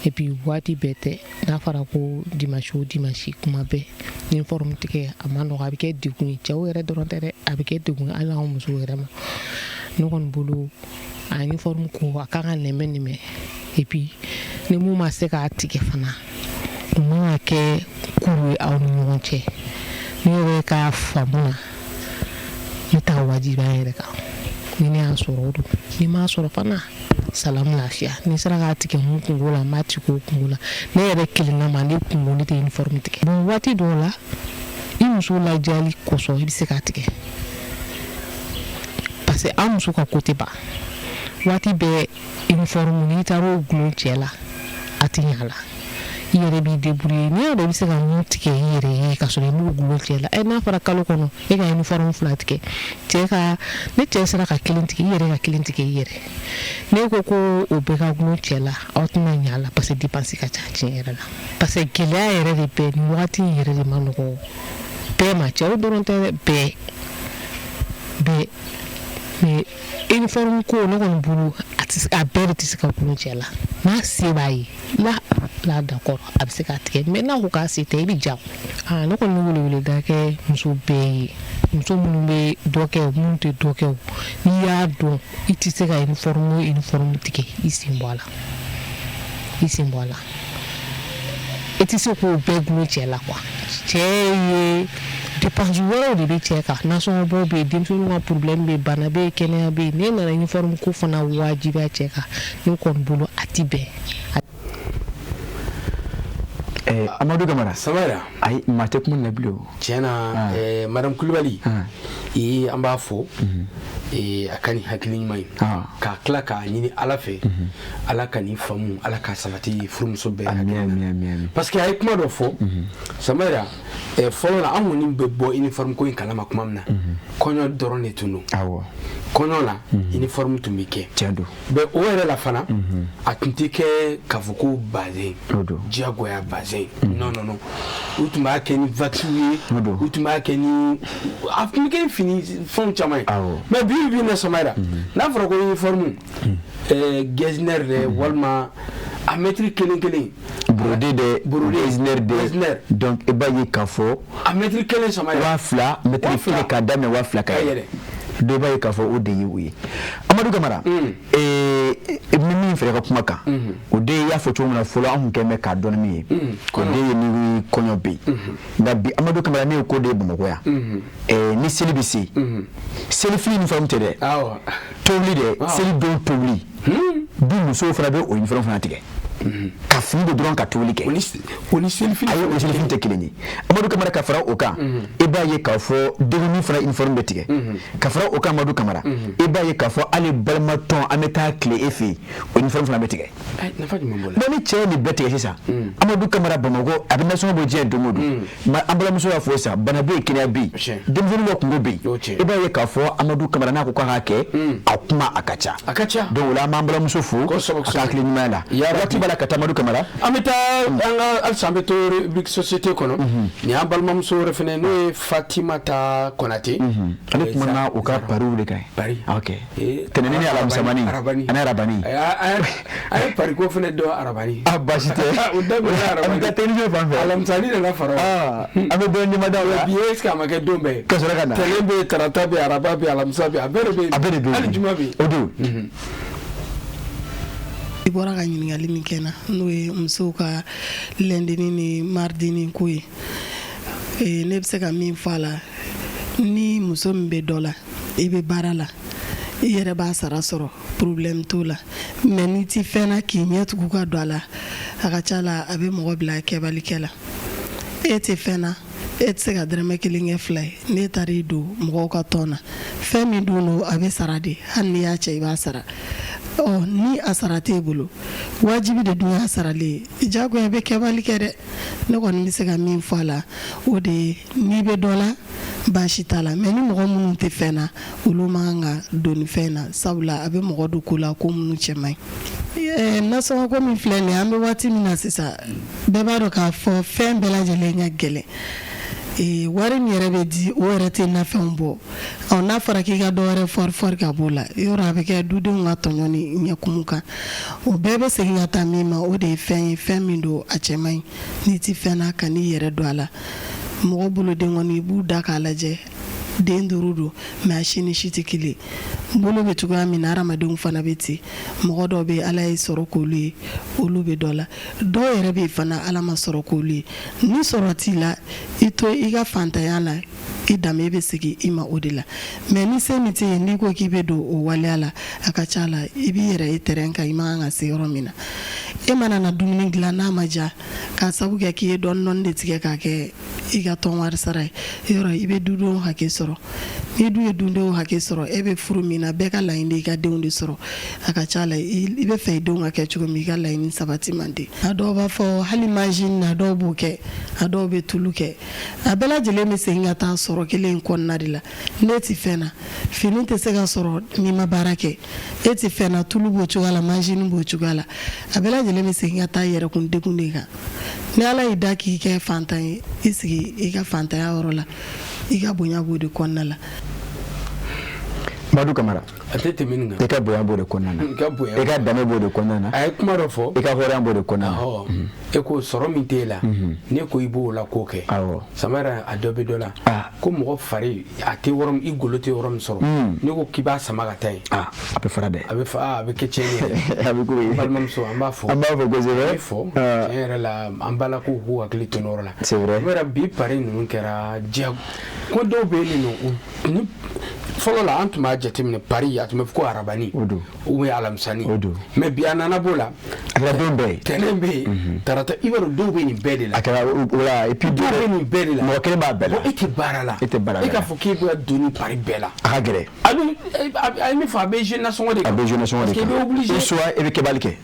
Speaker 7: et puis waati bɛɛ tɛ n'a fɔra ko dimanche o dimanche kuma bɛɛ uniforme tigɛ a ma nɔgɔ a bɛ kɛ degun ye cɛw yɛrɛ dɔrɔn tɛ dɛ a bɛ kɛ degun hali anw musow yɛrɛ ma ne kɔni bolo a uniforme ko a kan ka nɛmɛ et puis ni mun ma se k'a tigɛ fana o man ka kɛ kuru ye aw ni ɲɔgɔn cɛ ne yɛrɛ k'a faamu na ne t'a wajibi an yɛrɛ kan ni ne y'a sɔrɔ o don ni m'a sɔrɔ fana salamu lafiya ni sera k'a tigɛ mun kungo la n b'a tigɛ o kungo la ne yɛrɛ kelenna ma ne kungo ne tɛ uniforme tigɛ bon waati dɔw la i muso lajali kosɔn i bɛ se k'a tigɛ parce que an muso ka ko tɛ ban waati bɛɛ uniforme n'i taara o gulon cɛ la a tɛ ɲɛ a la i yɛrɛ b'i débrouiller ni yɛrɛ bɛ se ka mun tigɛ i yɛrɛ ye ka sɔrɔ i m'o gulon cɛ la n'a fɔra kalo kɔnɔ e ka uniforme 2 tigɛ ne cɛ sera ka 1 tigɛ i yɛrɛ ka 1 tigɛ i yɛrɛ ne ko ko o bɛɛ ka gulon cɛ la aw tɛna ɲɛ a la parce que dépense ka ca tiɲɛ yɛrɛ la parce que gɛlɛya yɛrɛ de bɛ nin wagati in yɛrɛ de ma nɔgɔ bɛɛ ma cɛw dɔrɔn tɛ bɛɛ mais uniforme ko ne kɔni bolo a bɛɛ de tɛ se ka gulon cɛ la n'a se b'a ye la d'accord a bɛ se k'a tigɛ mais n'a ko k'a se tɛ i bɛ ja ne kɔni bɛ weleweleda kɛ muso bɛɛ ye muso minnu bɛ dɔ kɛ minnu tɛ dɔ kɛ n'i y'a dɔn i tɛ se ka uniforme tigɛ i sen bɔ a la i tɛ se k'o bɛɛ gulon cɛ la quoi cɛ ye dépense wɛrɛw de bɛ cɛ kan nasɔngɔbɔ bɛ yen denmisɛnninw ka problème bɛ yen bana bɛ yen kɛnɛya bɛ yen n'e nana uniforme ko fana wajibiya cɛ kan ne kɔni bolo a ti bɛn.
Speaker 1: Amadu Kamara
Speaker 2: Samara
Speaker 1: ayi maa tɛ kuma na bilen o
Speaker 2: tiɲɛna madame Kulubali an b'a fɔ a ka nin hakili ɲuman ye k'a tila k'a ɲini Ala fɛ Ala ka nin faamu Ala ka sabati furumuso bɛɛ hakili parce que a ye kuma dɔ fɔ Samara fɔlɔ la an kɔni bɛ bɔ uniforme ko in kalama kuma min na kɔɲɔ dɔrɔn de tun don kɔɲɔ la uniforme tun bɛ kɛ mais o yɛrɛ la fana a tun tɛ kɛ k'a fɔ ko bazin diyagoya bazin non u tun b'a kɛ ni vax ye u tun b'a kɛ ni a tun bɛ kɛ fini fɛnw caman ye mais bi na Samara n'a fɔra ko uniforme Getzner de walima a mètre kelen
Speaker 1: brodé de Getzner donc i b'a ye k'a fɔ
Speaker 2: a mètre kelen Samara
Speaker 1: 2000 mètre kelen k'a daminɛ 2000 ka yɛlɛ dɔ b'a ye k'a fɔ o de ye o ye Amadu Kamara min fɛrɛ ka kuma kan o de y'a fɔ cogo min na fɔlɔ an kun kɛn bɛ k'a dɔn min ye o de ye ni kɔɲɔ bɛ yen nka bi Amadu Kamara ne ye ko de ye Bamakɔ yan ni seli bɛ se selifili uniforme tɛ dɛ tobili dɛ seli don tobili bi musow fana bɛ o uniforme fana tigɛ ka fini do dɔrɔn ka tobili kɛ
Speaker 2: o ni selifini
Speaker 1: ayi o selifini tɛ kelen ye Amadu Kamara ka fara o kan i b'a ye k'a fɔ dennin fana uniforme bɛ tigɛ ka fara o kan Amadu Kamara i b'a ye k'a fɔ hali balimatɔn an bɛ taa tile e fɛ yen o uniforme fana bɛ tigɛ mais ni cɛ ye nin bɛɛ tigɛ sisan Amadu Kamara Bamakɔ a bɛ nasɔngɔ bɔ diɲɛ don o don mais an balimamuso y'a fɔ sisan bana bɛ yen kɛnɛya bɛ yen denmisɛnnin dɔ kungo bɛ yen i b'a ye k'a fɔ Amadu Kamara n'a ko k'a ka kɛ a kuma a ka ca donc o la an b'an balimamuso fo a ka hakili ɲuman la waati b'a la ka taa Amadu Kamara
Speaker 2: an bɛ taa an ka halisa an bɛ to rubrique société kɔnɔ nin y'an balimamuso wɛrɛ fɛnɛ n'o ye Fatimata Konate
Speaker 1: ale kumana u ka pariw de kan
Speaker 2: pari
Speaker 1: ok tɛnɛni ni alamisamani ani arabani
Speaker 2: a ye pari ko fɛnɛ dɔn arabani
Speaker 1: basi tɛ
Speaker 2: o daminɛ arabani
Speaker 1: an bɛ taa technicien fan fɛ
Speaker 2: alamisani nana fara
Speaker 1: an bɛ dɔn ɲɛmadaw la
Speaker 2: bi est-ce que a ma kɛ don bɛɛ
Speaker 1: ka sɔrɔ ka na
Speaker 2: tɛnɛ bɛ tarata bɛ araba bɛ alamisa bɛ a bɛɛ de bɛ hali juma bɛ
Speaker 1: o don
Speaker 5: I bɔra ka ɲininkali min kɛ na n'o ye musow ka lɛndini ni maridini ko ye ne bɛ se ka min fɔ a la ni muso min bɛ dɔ la I bɛ baara la I yɛrɛ b'a sara sɔrɔ problème t'o la mais ni ti fɛn na k'i ɲɛ tugu ka don a la a ka ca la a bɛ mɔgɔ bila kɛbalikɛ la e tɛ fɛn na e tɛ se ka dɛrɛmɛ kelen kɛ fila ye ne taara I don mɔgɔw ka tɔn na fɛn min dun no a bɛ sara de hali n'i y'a cɛ I b'a sara ni a sara t'e bolo wajibi de dun y'a saralen ye jagoya bɛ kɛbali kɛ dɛ ne kɔni bɛ se ka min fɔ a la o de ye n'i bɛ dɔ la baasi t'a la mais ni mɔgɔ minnu tɛ fɛn na olu man kan ka don ni fɛn na sabula a bɛ mɔgɔ don ko la ko minnu cɛ man ɲi nasɔngɔko min filɛ nin ye an bɛ waati min na sisan bɛɛ b'a dɔn k'a fɔ fɛn bɛɛ lajɛlen ka gɛlɛn wari min yɛrɛ bɛ di o yɛrɛ tɛ nafɛnw bɔ n'a fɔra k'i ka dɔ wɛrɛ fɔri ka bɔ la yɔrɔ a bɛ kɛ dudenw ka tɔɲɔ ni ɲɛkumu kan o bɛɛ bɛ segin ka taa min ma o de ye fɛn ye fɛn min don a cɛ man ɲi n'i ti fɛn na ka n'i yɛrɛ don a la mɔgɔ boloden kɔni I b'u da k'a lajɛ den 5 don mais a si ni si tɛ kelen bolo bɛ cogoya min na hadamadenw fana bɛ ten mɔgɔ dɔw bɛ Ala ye sɔrɔ k'olu ye olu bɛ dɔ la dɔw yɛrɛ bɛ fana Ala ma sɔrɔ k'olu ye ni sɔrɔ t'i la I to I ka fantanya la I danbe bɛ segin I ma o de la mais ni se min tɛ yen n'i ko k'i bɛ don o waleya la a ka ca la I b'i yɛrɛ ye terrain kan I man kan ka se yɔrɔ min na e mana na dumuni dilan n'a ma ja k'a sabu kɛ k'i ye dɔɔni de tigɛ k'a kɛ I ka tɔn wari sara ye yɔrɔ I bɛ dudenw hakɛ sɔrɔ ni du ye dudenw hakɛ sɔrɔ e bɛ furu min na bɛɛ ka laɲini de I ka denw de sɔrɔ a ka ca la I bɛ fɛ I denw ka kɛ cogo min I ka laɲini sabati man di a dɔw b'a fɔ hali machine na dɔw b'o kɛ a dɔw bɛ tulu kɛ a bɛɛ lajɛlen bɛ segin ka taa sɔrɔ kelen kɔnɔna de la ne tɛ fɛn na fini tɛ se ka sɔrɔ n'i ma baara kɛ e tɛ fɛn na tulu b'o cogoya la machine b'o cogoya la a bɛɛ lajɛlen bɛ segin ka taa yɛrɛkun degun de kan ni Ala y'i da k'i kɛ fantan ye I sigi I ka fantanya yɔrɔ la I ka bonya b'o de kɔnɔna la
Speaker 1: Amadu Kamara
Speaker 2: a tɛ tɛmɛ nin kan
Speaker 1: I ka bonya b'o de kɔnɔna na I ka danbe b'o de kɔnɔna na
Speaker 2: a ye kuma dɔ fɔ
Speaker 1: I ka hɔrɔnya b'o de kɔnɔna na
Speaker 2: e ko sɔrɔ min t'e la ne ko I b'o la ko kɛ Samara a dɔ bɛ dɔ la ko mɔgɔ fari a tɛ yɔrɔ I golo tɛ yɔrɔ min sɔrɔ ne ko k'i b'a sama ka taa yen
Speaker 1: a bɛ fara dɛ
Speaker 2: a bɛ kɛ tiɲɛni yɛrɛ
Speaker 1: a bɛ ko ye
Speaker 2: balimamuso an b'a fɔ
Speaker 1: kosɛbɛ
Speaker 2: tiɲɛ yɛrɛ la an b'a la k'u k'u hakili to yɔrɔ la
Speaker 1: c'est vrai
Speaker 2: yɛrɛ bi pari ninnu kɛra diyago ko dɔw bɛ yen nɔ fɔlɔ la an tun b'a jateminɛ pari a tun bɛ fɔ ko arabani ou bien alamisani mais bi a nana b'o la
Speaker 1: a kɛra don bɛɛ ye
Speaker 2: tɛnɛn bɛ yen tarata I b'a dɔn dɔw bɛ nin bɛɛ de la
Speaker 1: a kɛra voilà et puis
Speaker 2: dɔw bɛ nin bɛɛ de la
Speaker 1: mɔgɔ kelen b'a bɛɛ la
Speaker 2: e tɛ baara la
Speaker 1: e tɛ baara la
Speaker 2: e k'a fɔ k'e bɛ don ni pari bɛɛ la
Speaker 1: a ka gɛlɛn
Speaker 2: a ye min fɔ a bɛ jeune nasɔngɔ de kan
Speaker 1: a bɛ jeune nasɔngɔ de kan
Speaker 2: parce que i bɛ obligé
Speaker 1: soit e bɛ kɛbali kɛ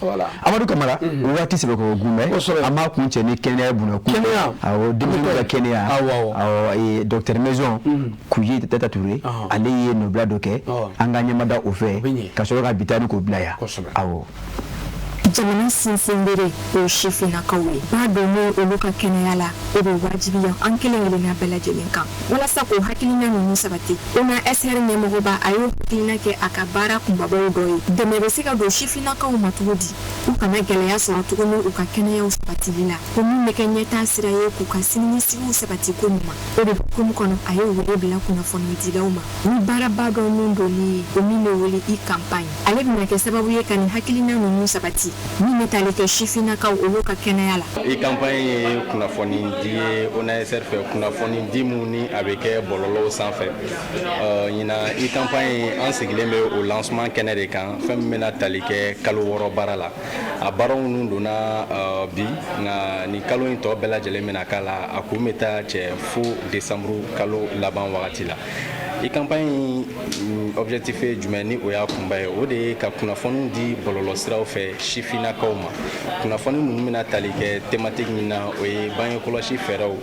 Speaker 2: voilà
Speaker 1: Amadu Kamara waati sɛbɛkɔrɔ gunbɛn an b'a kun cɛ ni kɛnɛya bunakun awɔ denmisɛnninw ka kɛnɛya awɔ docteur Maison Kuyi Tata Touré ale ye nɔbila dɔ kɛ an ka ɲɛmada o fɛ ka sɔrɔ ka bitani k'o bila yan awɔ
Speaker 8: jamana sinsin bere o sifinnakaw ye b'a dɔn n'o olu ka kɛnɛya la o bɛ wajibiya an kelen kelenna bɛɛ lajɛlen kan walasa k'o hakilina ninnu sabati ONASR ɲɛmɔgɔba a y'o hakilina kɛ a ka baara kunbabaw dɔ ye dɛmɛ bɛ se ka don sifinnakaw ma cogo di u kana gɛlɛya sɔrɔ tuguni u ka kɛnɛyaw sabatili la ko min bɛ kɛ ɲɛtaa sira ye k'u ka siniɲɛsigiw sabati ko ɲuman o de hukumu kɔnɔ a ye wele bila kunnafonidilaw ma ni baaraba dɔ min donni ye o min bɛ wele i campagne ale bɛna kɛ sababu ye ka nin hakilina ninnu sabati min bɛ tali kɛ sifinnakaw olu ka kɛnɛya la.
Speaker 9: I campagne ye kunnafoni di ye ONASR fɛ kunnafoni di mun ni a bɛ kɛ bɔlɔlɔw sanfɛ ɲina i campagne an sigilen bɛ o lancement kɛnɛ de kan fɛn min bɛna tali kɛ kalo 6 baara la a baaraw ninnu donna bi nka nin kalo in tɔ bɛɛ lajɛlen bɛna k'a la a kun bɛ taa cɛ fo décembre kalo laban wagati la. I campagne objectif ye jumɛn ni o y'a kunba ye o de ye ka kunnafoni di bɔlɔlɔ siraw fɛ sifinnakaw ma kunnafoni ninnu bɛna tali kɛ thématique min na o ye bange kɔlɔsi fɛɛrɛw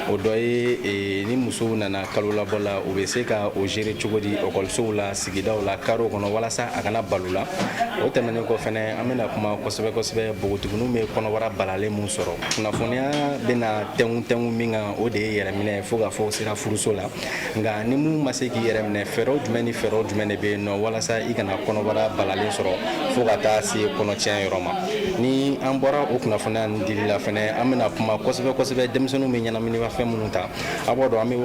Speaker 9: o dɔ ye ni musow nana kalo labɔ la u bɛ se ka o gérer cogo di écolisow la sigidaw la carreau kɔnɔ walasa a kana balo la o tɛmɛnen kɔ fɛnɛ an bɛna kuma kosɛbɛ kosɛbɛ npogotigininw bɛ kɔnɔbara balalen mun sɔrɔ kunnafoniya bɛna tɛngu min kan o de ye yɛrɛminɛ fo ka fɔ sera furuso la nka ni mun ma se k'i yɛrɛ minɛ fɛɛrɛw jumɛn ni fɛɛrɛw jumɛn de bɛ yen nɔ walasa i kana kɔnɔbara balalen sɔrɔ fo ka taa se kɔnɔtiɲɛ yɔrɔ ma ni an bɔra o kunnafoniya ninnu dili la fɛnɛ an bɛna kuma kosɛbɛ kosɛbɛ denmisɛnninw bɛ ɲɛnaminimafɛn minnu ta a b'a dɔn an bɛ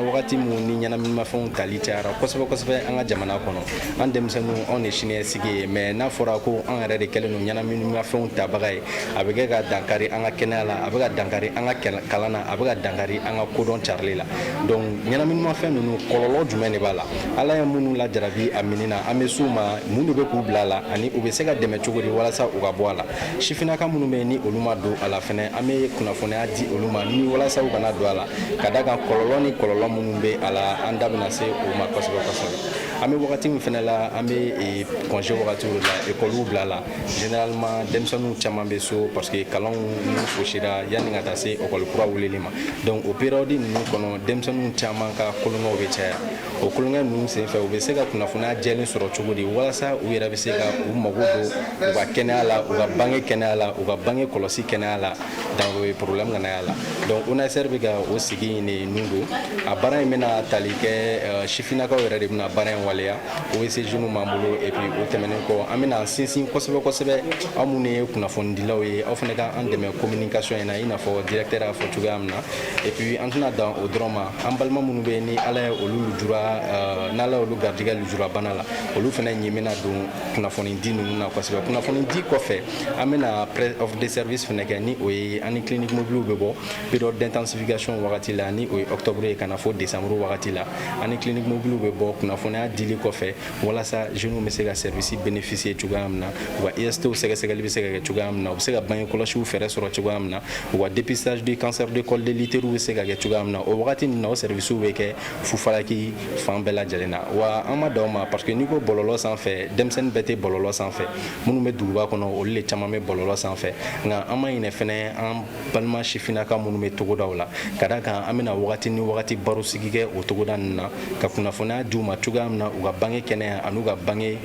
Speaker 9: wagati mun ni ɲɛnaminimafɛnw tali cayara kosɛbɛ kosɛbɛ an ka jamana kɔnɔ an denmisɛnninw anw de siniɲɛsigi ye mais n'a fɔra ko an yɛrɛ de kɛlen don ɲɛnaminimafɛnw tabaga ye a bɛ kɛ ka dankari an ka kɛnɛya la a bɛ ka dankari an ka kalan na a bɛ ka dankari an ka kodɔn carili la donc ɲɛnaminimafɛn ninnu kɔlɔlɔ jumɛn de b'a la ala ye minnu lajarabi a mini na an bɛ s'u ma mun de bɛ k'u bila a la ani u bɛ se ka dɛmɛ cogo di walasa u ka bɔ a la sifinnaka minnu bɛ yen ni olu ma don a la fɛnɛ an bɛ kunnafoniya di olu ma ni walasa u kana don a la ka da kan kɔlɔlɔ ni kɔlɔlɔ minnu bɛ a la an da bɛna se o ma kosɛbɛ kosɛbɛ an bɛ wagati min fɛnɛ la an bɛ congé wagatiw la écoliw bila la généralement denmisɛnninw caman bɛ so parce que kalanw n'u fosira yanni ka taa se école kura wulili ma donc o période ninnu kɔnɔ denmisɛnninw caman ka kolonŋɛw bɛ caya o kulonkɛ ninnu senfɛ u bɛ se ka kunnafoniya jɛlen sɔrɔ cogo di walasa u yɛrɛ bɛ se ka u mago don u ka kɛnɛya la u ka bange kɛnɛya la u ka bange kɔlɔsi kɛnɛya la donc o ye problème kana y'a la donc ONASR bɛ ka o sigi in de nun don a baara in bɛna tali kɛ sifinnakaw yɛrɛ de bɛna baara in waleya OSG ninnu b'an bolo et puis o tɛmɛnen kɔ an bɛna sinsin kosɛbɛ kosɛbɛ aw minnu ye kunnafonidilaw ye aw fana ka an dɛmɛ communication in na i n'a fɔ directeur y'a fɔ cogoya min na et puis an tɛna dan o dɔrɔn ma an balima minnu bɛ yen ni ala ye olu lujura n'ala olu garijɛgɛ lujura bana la olu fana ɲɛ bɛna don kunnafoni di ninnu na kosɛbɛ kunnafoni di kɔfɛ an bɛna offre de service fana kɛ ni o ye ani clinique mobiliw bɛ bɔ période d'intensification wagati la ni o ye octobre ye ka na fɔ décembre wagati la ani clinique mobiliw bɛ bɔ kunnafoniya dili kɔfɛ walasa jeunes bɛ se ka service bénéficier cogoya min na u ka IST sɛgɛsɛgɛli bɛ se ka kɛ cogoya min na u bɛ se ka bange kɔlɔsiw fɛɛrɛ sɔrɔ cogoya min na u ka dépistage du cancer du col de l'utérus bɛ se ka kɛ cogoya min na o wagati ninnu na o service bɛ kɛ fufalaki fan bɛɛ lajɛlen na wa an ma d'aw ma parce que n'i ko bɔlɔlɔ sanfɛ denmisɛnnin bɛɛ tɛ bɔlɔlɔ sanfɛ minnu bɛ duguba kɔnɔ olu de caman bɛ bɔlɔlɔ sanfɛ nka an ma ɲinɛ fɛnɛ an balima sifinnaka minnu bɛ togodaw la ka da kan an bɛna wagati ni wagati baro sigi kɛ o togoda ninnu na ka kunnafoniya di u ma cogoya min na u ka bange kɛnɛya ani u ka bange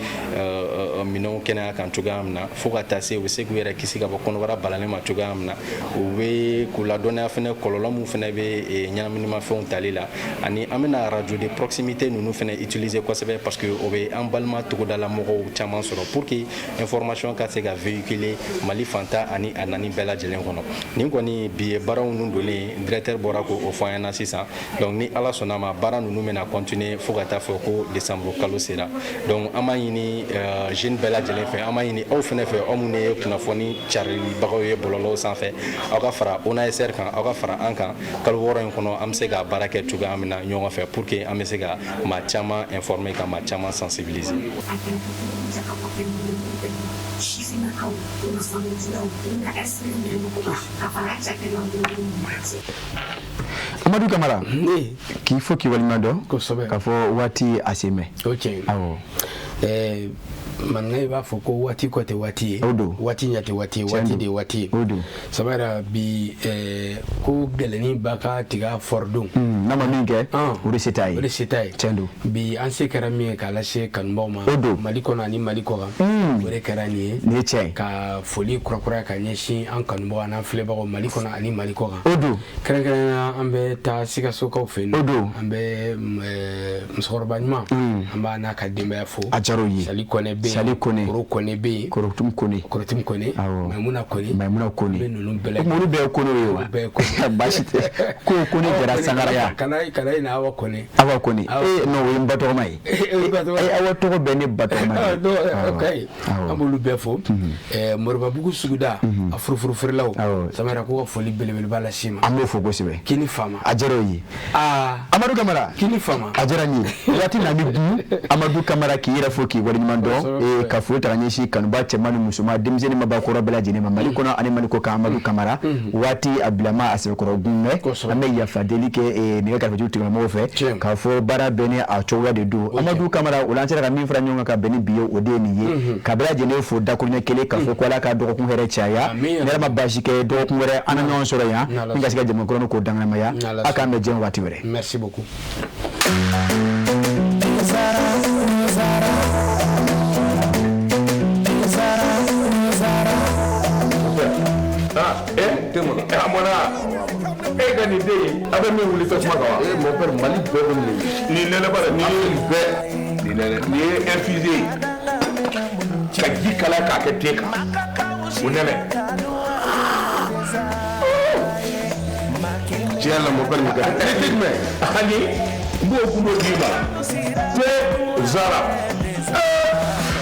Speaker 9: minɛnw kɛnɛya kan cogoya min na fo ka taa se u bɛ se k'u yɛrɛ kisi ka bɔ kɔnɔbara balalen ma cogoya min na u bɛ k'u ladɔnniya fɛnɛ kɔlɔlɔ min fɛnɛ bɛ ɲɛnaminimafɛnw tali la ani an bɛna radio de proximité ninnu fɛnɛ utiliser kosɛbɛ parce que o bɛ an balima togodala mɔgɔw caman sɔrɔ pour que information ka se ka véhiculer mali fanta ani a nani bɛɛ lajɛlen kɔnɔ nin kɔni bi ye baaraw ninnu donnen directeur bɔra k'o fɔ an ɲɛna sisan donc ni ala sɔnna ma baara ninnu bɛna continuer fo ka taa fɔ ko décembre kalo sera donc an b'a ɲini jeune bɛɛ lajɛlen fɛ an b'a ɲini aw fɛnɛ fɛ aw minnu ye kunnafoni caribagaw ye bɔlɔlɔw sanfɛ aw ka fara ONASR kan aw ka fara an kan kalo 6 in kɔnɔ an bɛ se ka baara kɛ cogoya min na ɲɔgɔn fɛ pour que an bɛ se ka maa caman informer ka maa caman sensibiliser.
Speaker 1: Amadou Camara k'i fo k'i waleɲuman dɔn k'a fɔ waati a sen bɛ
Speaker 2: o tiɲɛ awɔ man i b'a fɔ ko waati kɔ tɛ waati ye waati ɲɛ tɛ waati ye waati de ye waati ye sabara bi ko gɛlɛnni b'a ka tiga fɔridon
Speaker 1: n'a ma min kɛ o de se t'a ye
Speaker 2: tiɲɛ don bi an se kɛra min ye k'a lase kanubaw ma mali kɔnɔ ani mali kɔ kan o de kɛra nin ye ka foli kurakuraya ka ɲɛsin an kanubaw n'an filɛbagaw mali kɔnɔ ani mali kɔ kan kɛrɛnkɛrɛnnenya an bɛ taa sikasokaw fɛ yen an bɛ musokɔrɔba ɲuman an b'a n'a ka denbaya fo
Speaker 1: a diyar'o ye
Speaker 2: sali kɔnɛ bɛ
Speaker 1: Sali Kone
Speaker 2: Koro Kone be
Speaker 1: Korotum Kone
Speaker 2: Maimuna Kone
Speaker 1: be
Speaker 2: nunu bele
Speaker 1: mulu be Kone yo bashite ko Kone jara sangaraya
Speaker 2: kana ina awa Kone
Speaker 1: no we mbato mai awa to be ne bato mai
Speaker 2: okay amulu be fo morba bugu suguda afurufuru firlaw samara ko foli belebel bala shima
Speaker 1: ambe fo gosibe
Speaker 2: kini fama
Speaker 1: ajero yi Amadou Camara
Speaker 2: kini fama
Speaker 1: ajara ni wati na bi Amadou Camara ki yira fo ki wali mando ka fo tanye shi kan ba ce manu musuma dimzeni mabakoro bela jini mamali kono ani mani ko ka Amadou Camara wati ablama asekoro gumme ame ya fadelike ne ka fujuti ko mo fe ka fo bara bene a chowa de do Amadou Camara ulanche ka min fra nyonga ka beni biyo odeni ye ka bela jini fo da ko nyekele ka fo kwala ka do ko here chaya ne ma bashike do ko wore ana nyon soro ya nga siga jemo ko ko dangana maya aka me jen wati wore.
Speaker 2: Merci beaucoup.
Speaker 3: Gani de abe mi wuli to kuma kawa mon père Mali bebe ni nene bara ni infusé ka ji kala ka ke teka unene tiens la mon père mi ga ani mbo kundo diba te zara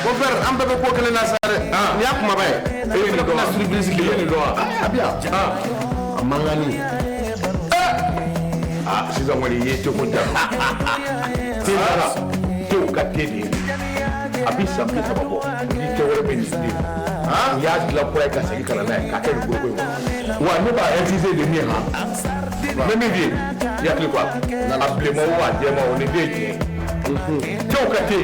Speaker 3: mon père am bebe ko kele na sare ni akuma bay ni do na surprise ki ni do abia mangani sisan wani ye cogo da tela to ka tedi abi sampi sababo ni ke wore be ni ya dila ko ka segi kala na ka ke ko ko wa ne ba FCC de mi ha me mi ya kli kwa na able mo wa de mo ni de ji to ka te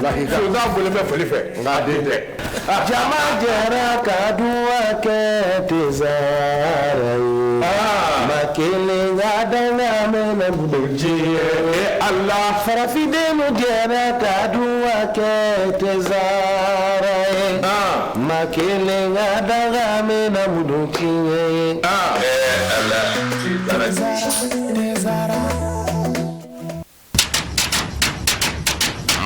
Speaker 3: la hi so da bole me fele fe nga de
Speaker 6: jama jara kaduwa ke tezara makele ngadanga mena budoji Allah farafide no jara kaduwa ke tezara makele ngadanga mena budoji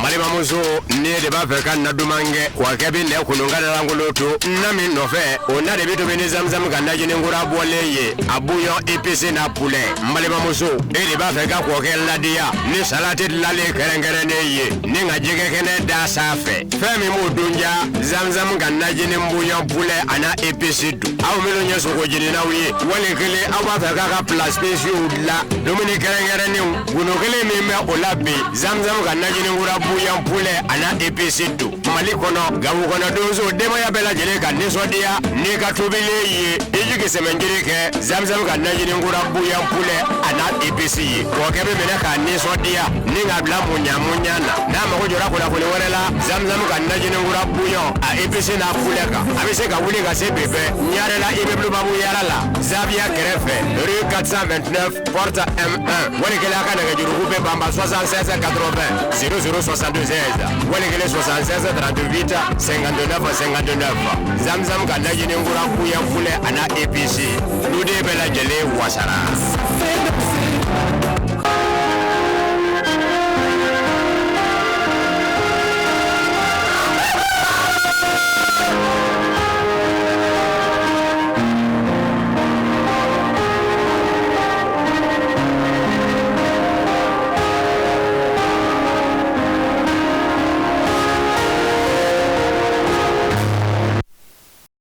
Speaker 4: Malima muso ni de ba fe kan na dumange wa kebi ne kununga da ngoloto na min no fe ona de bitu bini zamzam kan na jini ngura boleye abuyo EPC na poulet malima muso de ba fe ka ko ke ladia ni salati lale kerengere ne ye ni nga jige kene da safe fe mi mu dunja zamzam kan na jini mbuyo poulet ana EPC du aw melo nyeso ko jini na wiye wale kele awa fe ka place special la domini kerengere ni guno kele mi me olabi zamzam kan na jini ngura buyan pule ana EPC tu Mali kono gawu kono dozo dema ya bela jele ka nisodia ni ka tubile ye ejike semenjiri ke zamzam ka najini ngura buyan pule ana EPC ye ko kebe mena ka nisodia ni ga bla munya na mako jora ko la ko werela zamzam ka najini ngura buyan a EPC na pule ka abise ka wuli ka se bebe nyare la ibe blu babu yara la Zavia Grefe rue 429 porte M1 wali kala ka daga juru be bamba 76 80 0062 wali kele 76 38 59 zamzam ka najini ngura buyan pule ana EPC nude bela jele wasara